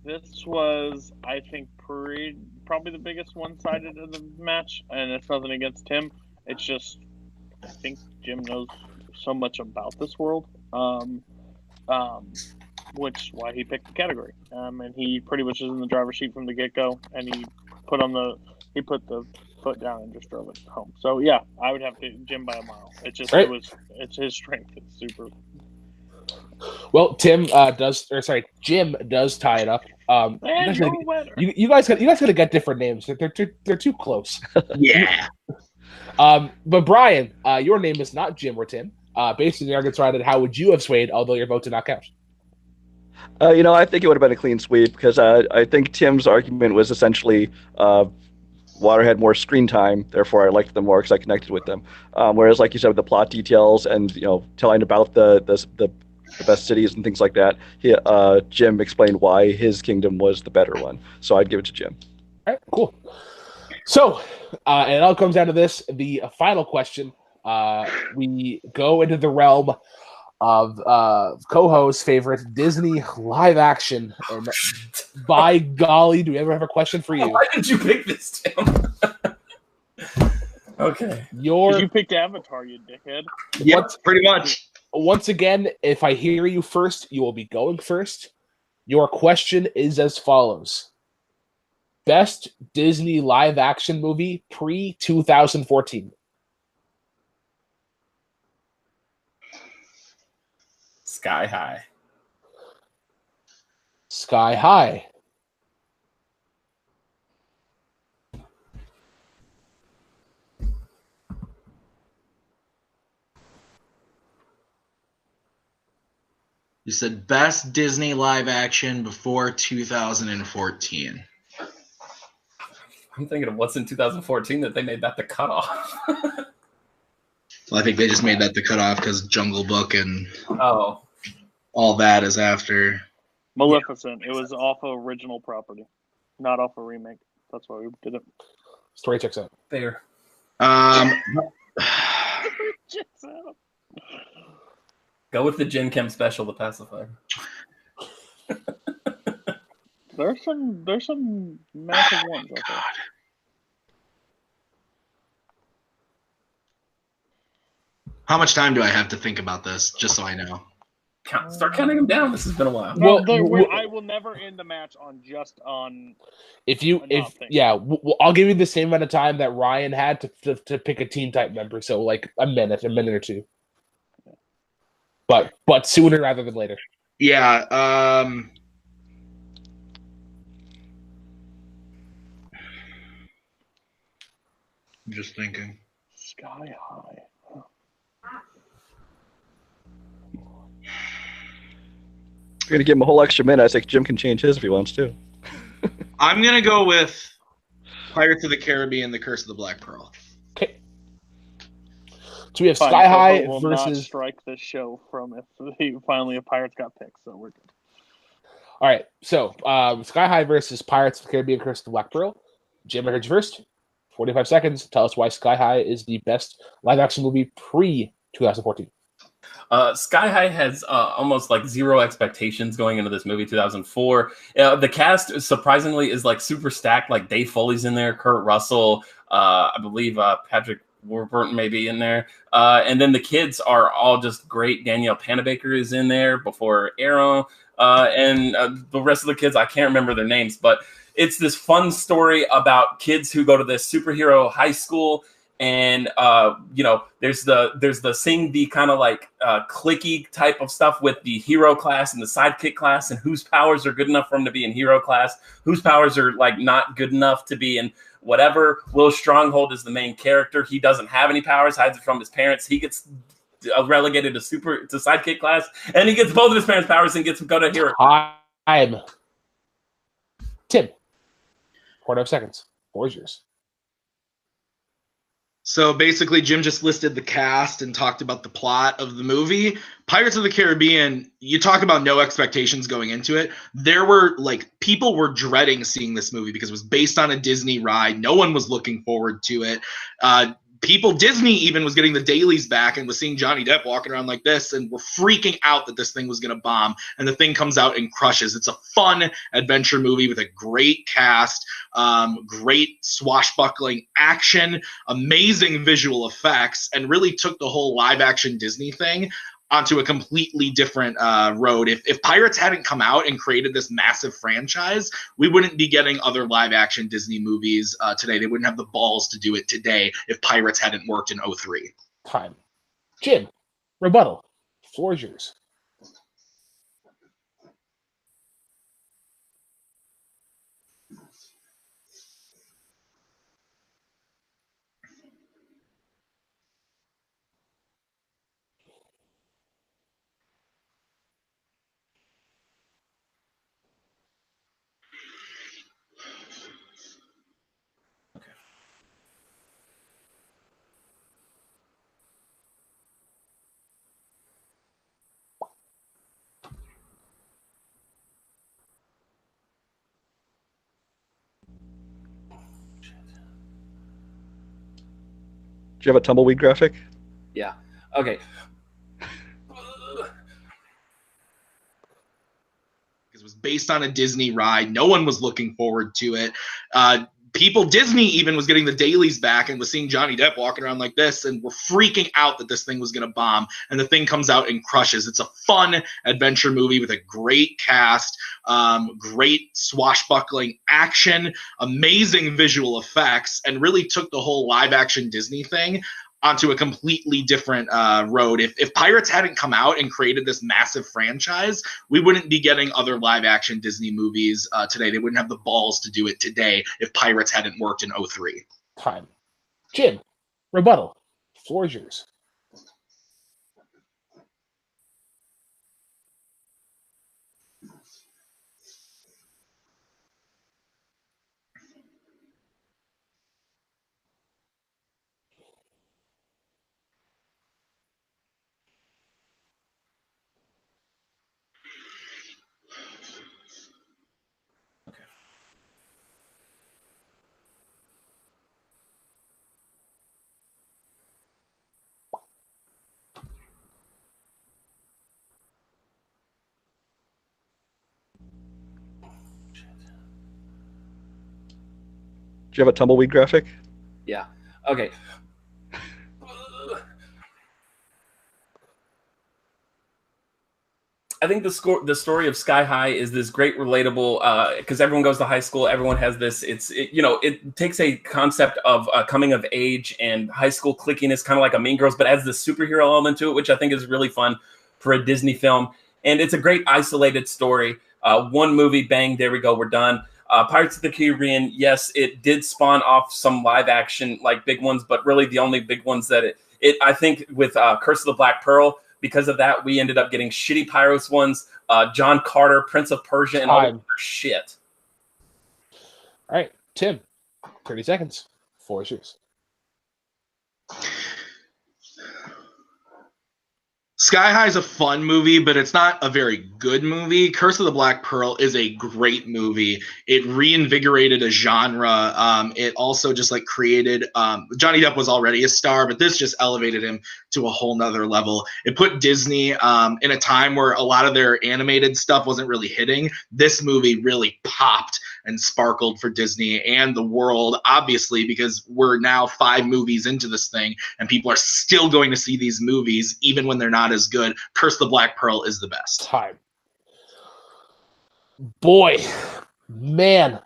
this was, I think, probably the biggest one-sided of the match, and it's nothing against Tim. It's just, I think Jim knows so much about this world, which is why he picked the category. And he pretty much is in the driver's seat from the get-go, and he put the foot down and just drove it home. So yeah, I would have to Jim by a mile. It's just it's his strength. It's super. Well, Jim does tie it up. You guys got to get different names. They're too close. Yeah. But Brian, your name is not Jim or Tim. based on the arguments provided, how would you have swayed, although your vote did not count? I think it would have been a clean sweep because I think Tim's argument was essentially Water had more screen time, therefore I liked them more because I connected with them. Whereas, like you said, with the plot details and telling about the best cities and things like that, Jim explained why his kingdom was the better one. So I'd give it to Jim. All right, cool. So, and it all comes down to this: the final question. We go into the realm of co-host's favorite Disney live action, and by golly, do we ever have a question for you? Why did you pick this, Tim? Okay. You picked Avatar, you dickhead. Yep, pretty much. Once again, if I hear you first, you will be going first. Your question is as follows: Best Disney live action movie pre-2014. Sky High. Sky High. You said best Disney live action before 2014. I'm thinking of what's in 2014 that they made that the cutoff. Well, I think they just made that the cutoff because Jungle Book and all that is after. Maleficent. It was off of original property, not off a remake. That's why we did it. Story checks out. Fair. Checks out. Go with the Gen Chem special, The Pacifier. There's some massive ones out there. How much time do I have to think about this, just so I know? Start counting them down. This has been a while. I will never end the match on. I'll give you the same amount of time that Ryan had to pick a team type member. So like a minute or two. But sooner rather than later. Yeah. I'm just thinking. Sky High. You're going to give him a whole extra minute. I think Jim can change his if he wants to. I'm going to go with Pirates of the Caribbean, The Curse of the Black Pearl. Okay. So we have Sky High will versus... not strike this show from if finally a Pirates got picked, so we're good. All right. So Sky High versus Pirates of the Caribbean, Curse of the Black Pearl. Jim, I heard you first. 45 seconds. Tell us why Sky High is the best live-action movie pre-2014. Sky High has almost like zero expectations going into this movie, 2004. The cast, surprisingly, is like super stacked. Like Dave Foley's in there, Kurt Russell, I believe Patrick Warburton may be in there. And then the kids are all just great. Danielle Panabaker is in there before Arrow. And the rest of the kids, I can't remember their names, but it's this fun story about kids who go to this superhero high school. And there's the sing bee kind of like clicky type of stuff with the hero class and the sidekick class, and whose powers are good enough for him to be in hero class, whose powers are like not good enough to be in whatever. Will Stronghold is the main character. He doesn't have any powers, hides it from his parents. He gets relegated to sidekick class, and he gets both of his parents' powers and gets to go to hero. Time. Tim. 45 seconds. 4 is yours. So basically, Jim just listed the cast and talked about the plot of the movie. Pirates of the Caribbean, you talk about no expectations going into it. There were, people were dreading seeing this movie because it was based on a Disney ride. No one was looking forward to it. Disney even was getting the dailies back and was seeing Johnny Depp walking around like this and were freaking out that this thing was going to bomb. And the thing comes out and crushes. It's a fun adventure movie with a great cast, great swashbuckling action, amazing visual effects, and really took the whole live action Disney thing onto a completely different road. If Pirates hadn't come out and created this massive franchise, we wouldn't be getting other live action Disney movies today. They wouldn't have the balls to do it today if Pirates hadn't worked in 2003. Time. Jim, rebuttal. Floor is yours. you have a tumbleweed graphic? Yeah. Okay. It was based on a Disney ride. No one was looking forward to it. Disney even was getting the dailies back and was seeing Johnny Depp walking around like this and were freaking out that this thing was going to bomb. And the thing comes out and crushes. It's a fun adventure movie with a great cast, great swashbuckling action, amazing visual effects, and really took the whole live action Disney thing onto a completely different road. If Pirates hadn't come out and created this massive franchise, we wouldn't be getting other live action Disney movies today. They wouldn't have the balls to do it today if Pirates hadn't worked in 2003. Time. Jim, rebuttal. Floor is yours. Do you have a tumbleweed graphic? Yeah. Okay. I think the story of Sky High is this great relatable because everyone goes to high school, everyone has this. It takes a concept of coming of age and high school cliquiness, kind of like a Mean Girls, but adds the superhero element to it, which I think is really fun for a Disney film. And it's a great isolated story. One movie, bang, there we go, we're done. Pirates of the Caribbean, yes, it did spawn off some live action like big ones, but really the only big ones that it I think with Curse of the Black Pearl. Because of that, we ended up getting shitty Pirates ones, John Carter, Prince of Persia, and all that shit. All right, Tim, 30 seconds. Floor is yours. Sky High is a fun movie, but it's not a very good movie. Curse of the Black Pearl is a great movie. It reinvigorated a genre. It also just like created Johnny Depp was already a star, but this just elevated him to a whole nother level. It put Disney in a time where a lot of their animated stuff wasn't really hitting. This movie really popped and sparkled for Disney and the world, obviously, because we're now 5 movies into this thing and people are still going to see these movies even when they're not as good. Curse of the Black Pearl is the best. Time. Boy, man,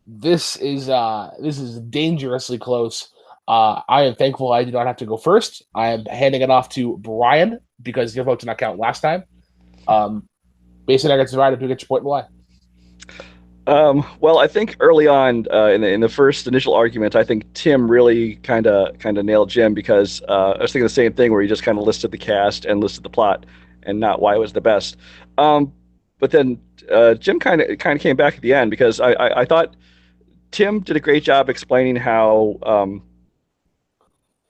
this is dangerously close. I am thankful I do not have to go first. I am handing it off to Brian because your vote did not count last time. Basically, I got divided to get your point and why. Well, I think early on in the first initial argument, I think Tim really kind of nailed Jim because I was thinking the same thing where he just kind of listed the cast and listed the plot and not why it was the best. But then Jim kind of came back at the end because I thought Tim did a great job explaining how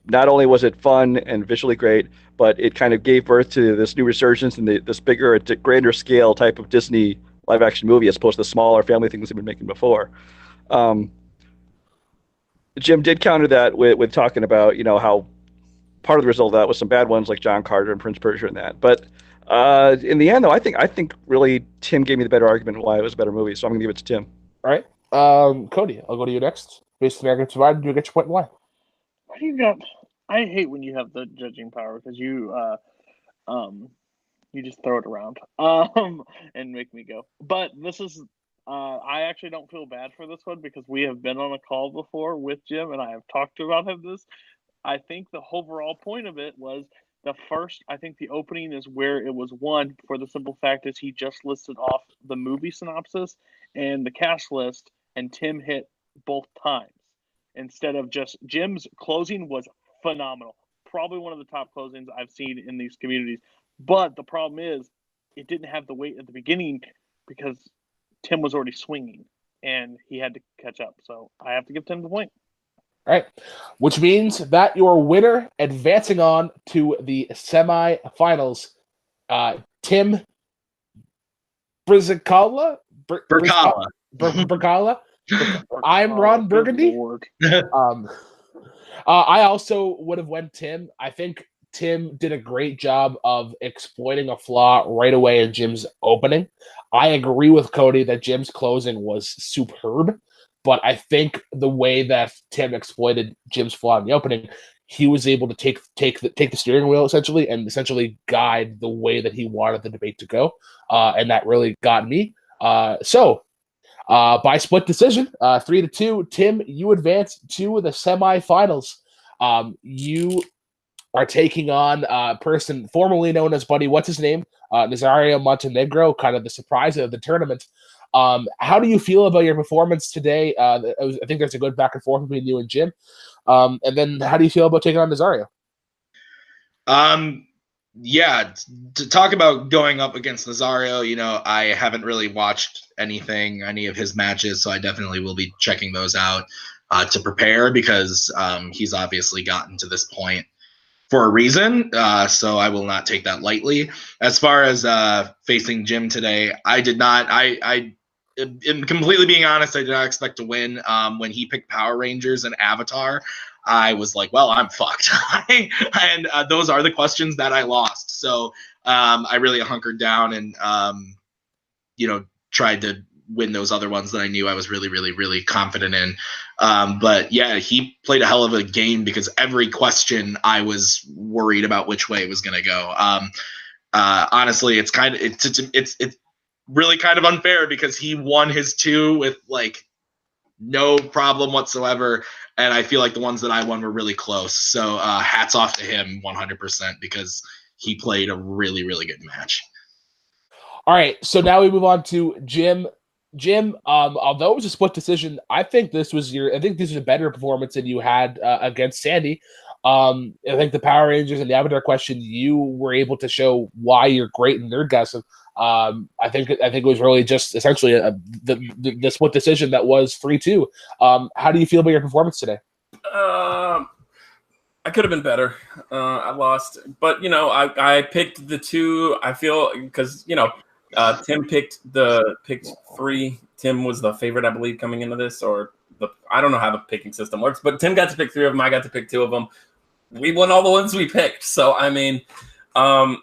not only was it fun and visually great, but it kind of gave birth to this new resurgence and this bigger, grander scale type of Disney live action movie as opposed to the smaller family things they've been making before. Jim did counter that with talking about, how part of the result of that was some bad ones like John Carter and Prince Persia and that. But in the end, though, I think really Tim gave me the better argument why it was a better movie. So I'm going to give it to Tim. All right. Cody, I'll go to you next. Based on American Survivor, you get your point and why. I hate when you have the judging power because you just throw it around and make me go. But this is I actually don't feel bad for this one because we have been on a call before with Jim and I have talked about him this. I think the overall point of it was I think the opening is where it was won for the simple fact is he just listed off the movie synopsis and the cast list and Tim hit both times. Instead of just Jim's closing was phenomenal. Probably one of the top closings I've seen in these communities. But the problem is it didn't have the weight at the beginning because Tim was already swinging and he had to catch up. So I have to give Tim the point. All right. Which means that your winner advancing on to the semifinals, Tim Brzakala? Brzakala. Brzakala. I'm Ron Burgundy. I also would have went Tim. I think Tim did a great job of exploiting a flaw right away in Jim's opening. I agree with Cody that Jim's closing was superb, but I think the way that Tim exploited Jim's flaw in the opening, he was able to take the steering wheel essentially guide the way that he wanted the debate to go, and that really got me. By split decision, 3-2, Tim, you advance to the semifinals. You are taking on a person formerly known as Buddy, what's his name? Nazario Montenegro, kind of the surprise of the tournament. How do you feel about your performance today? I think there's a good back and forth between you and Jim. And then how do you feel about taking on Nazario? Yeah, to talk about going up against Nazario, I haven't really watched any of his matches, so I definitely will be checking those out to prepare, because he's obviously gotten to this point for a reason, so I will not take that lightly. As far as facing Jim today, I did not. In completely being honest, I did not expect to win. When he picked Power Rangers and Avatar, I was like, well, I'm fucked. And those are the questions that I lost. So I really hunkered down and, tried to win those other ones that I knew I was really, really, really confident in. But yeah, he played a hell of a game, because every question I was worried about which way it was going to go. Honestly, it's really kind of unfair, because he won his 2 with like no problem whatsoever, and I feel like the ones that I won were really close. So hats off to him 100%, because he played a really, really good match. All right, so now we move on to Jim. Jim, although it was a split decision, I think this was a better performance than you had against Sandy. I think the Power Rangers and the Avatar question, you were able to show why you're great in Nerdgasm. I think it was really just essentially the split decision that was 3-2. How do you feel about your performance today? I could have been better. I lost, but I picked the 2. I feel because Tim picked 3. Tim was the favorite, I believe, coming into this, I don't know how the picking system works, but Tim got to pick 3 of them. I got to pick 2 of them. We won all the ones we picked. So, I mean, I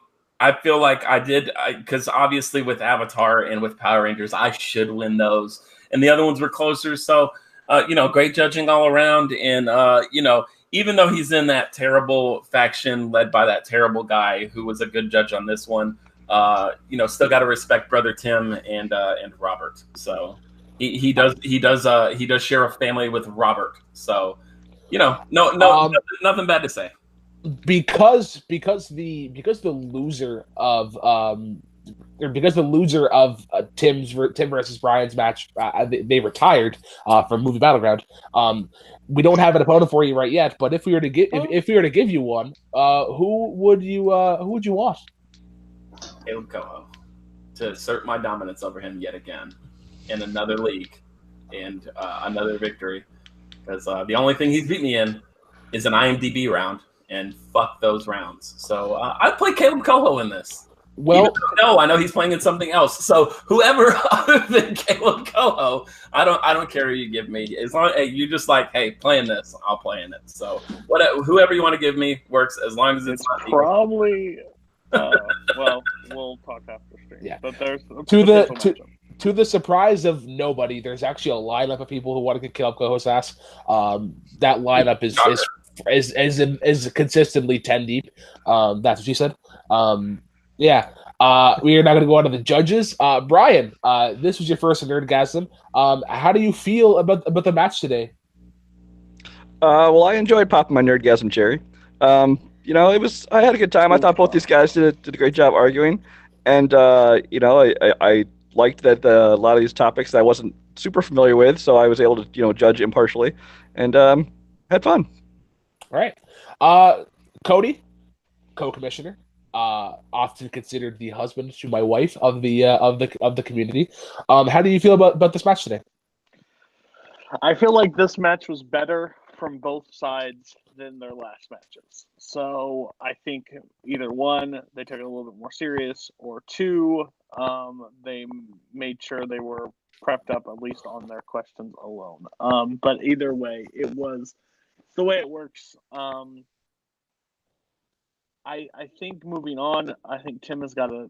feel like I did, because obviously with Avatar and with Power Rangers, I should win those. And the other ones were closer. So, great judging all around. And, even though he's in that terrible faction led by that terrible guy who was a good judge on this one, still got to respect brother Tim and Robert. So he does share a family with Robert. So, nothing bad to say. Because the loser of Tim versus Brian's match, they retired from Movie Battleground. We don't have an opponent for you right yet, but if we were to give you one, who would you want? Caleb Coho, to assert my dominance over him yet again in another league and another victory, because the only thing he's beat me in is an IMDb round, and fuck those rounds. So I'd play Caleb Coho in this. Well, I know he's playing in something else. So whoever other than Caleb Coho, I don't care who you give me. As long as you just like, hey, playing this, I'll play in it. So whoever you want to give me works, as long as it's not probably. Well, we'll talk after stream. Yeah. But there's to the surprise of nobody, there's actually a lineup of people who want to get Caleb Coho's ass. That lineup is consistently 10 deep. That's what she said. Yeah. We are now going to go on to the judges. Brian, this was your first Nerdgasm. How do you feel about the match today? Well, I enjoyed popping my Nerdgasm cherry. I had a good time. I thought both these guys did a great job arguing, and I liked that a lot of these topics I wasn't super familiar with, so I was able to judge impartially, and had fun. All right, Cody, co-commissioner, often considered the husband to my wife of the community. How do you feel about this match today? I feel like this match was better from both sides than their last matches. So I think either one, they took it a little bit more serious, or two, they made sure they were prepped up at least on their questions alone. But either way, it was the way it works. I think moving on, I think Tim has got a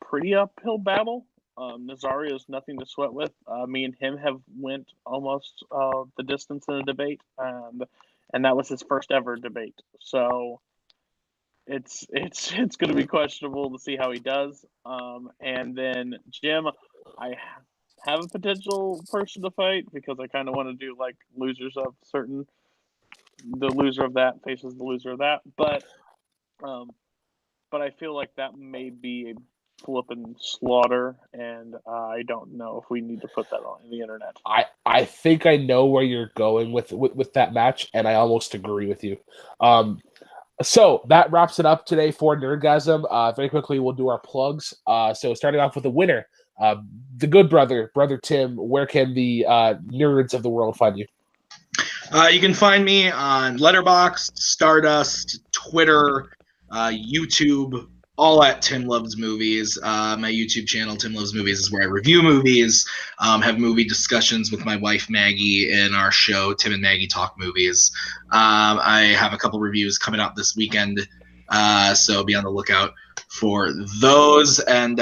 pretty uphill battle. Nazario's nothing to sweat with. Me and him have went almost the distance in a debate, and that was his first ever debate. So it's going to be questionable to see how he does. And then Jim, I have a potential person to fight because I kind of want to do like losers of certain. The loser of that faces the loser of that, but I feel like that may be a flippin' slaughter, and I don't know if we need to put that on the internet. I think I know where you're going with that match, and I almost agree with you. So that wraps it up today for Nerdgasm. Very quickly, we'll do our plugs. So starting off with the winner, the good brother Tim. Where can the nerds of the world find you? You can find me on Letterboxd, Stardust, Twitter, YouTube, all at Tim Loves Movies. My YouTube channel, Tim Loves Movies, is where I review movies, have movie discussions with my wife Maggie in our show, Tim and Maggie Talk Movies. I have a couple reviews coming out this weekend, so be on the lookout for those. And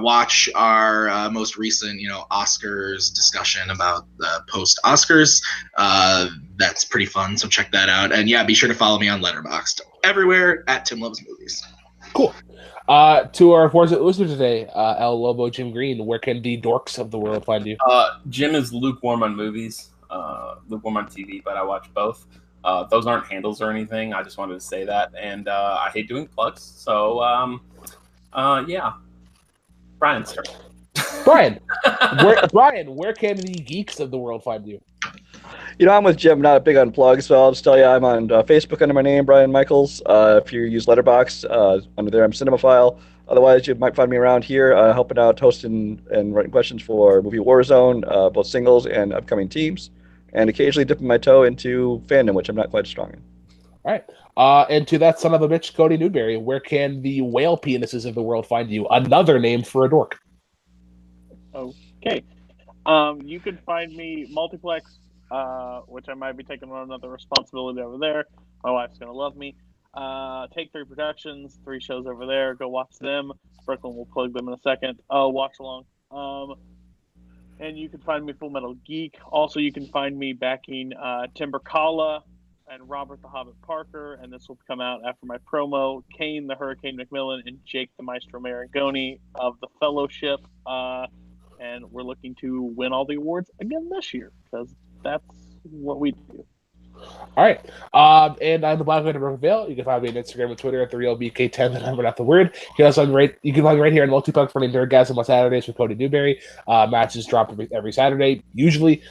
watch our most recent, Oscars discussion about the post-Oscars. That's pretty fun, so check that out. And be sure to follow me on Letterboxd. Everywhere at Tim Loves Movies. Cool. To our fortunate listener today, El Lobo Jim Green, where can the dorks of the world find you? Jim is lukewarm on movies, lukewarm on TV, but I watch both. Those aren't handles or anything. I just wanted to say that. And I hate doing plugs. So, Brian, sir. Brian, where can the geeks of the world find you? I'm with Jim, not big on plugs, so I'll just tell you I'm on Facebook under my name, Brian Michaels. If you use Letterboxd, under there I'm Cinemaphile. Otherwise, you might find me around here helping out, hosting, and writing questions for Movie Warzone, both singles and upcoming teams, and occasionally dipping my toe into Fandom, which I'm not quite strong in. All right. And to that son of a bitch, Cody Newberry, where can the whale penises of the world find you? Another name for a dork. Okay. You can find me Multiplex, which I might be taking on another responsibility over there. My wife's going to love me. Take 3 Productions, 3 shows over there. Go watch them. Brooklyn will plug them in a second. Watch along. And you can find me Full Metal Geek. Also, you can find me backing Tim Brzakala and Robert the Hobbit Parker, and this will come out after my promo. Kane the Hurricane McMillan and Jake the Maestro Marangoni of the Fellowship. And we're looking to win all the awards again this year, because that's what we do. All right. And I'm the Black Knight of Brookvale. You can find me on Instagram and Twitter at TheRealBK10, the number, not the word. You can find me right here on Multiplex for Nerdgasm on Saturdays with Cody Newberry. Matches drop every Saturday, usually.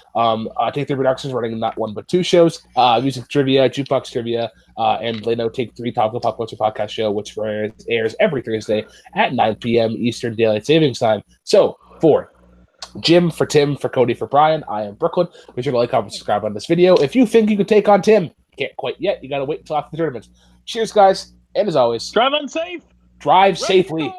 Take 3 Productions running not 1 but 2 shows. Music trivia, jukebox trivia, and Leno Take 3 Topical Pop Culture Podcast Show, which airs every Thursday at 9 p.m. Eastern Daylight Savings Time. So, for Jim, for Tim, for Cody, for Brian, I am Brooklyn. Be sure to like, comment, subscribe on this video. If you think you could take on Tim, can't quite yet. You got to wait until after the tournament. Cheers, guys. And as always, Drive unsafe. Drive safely.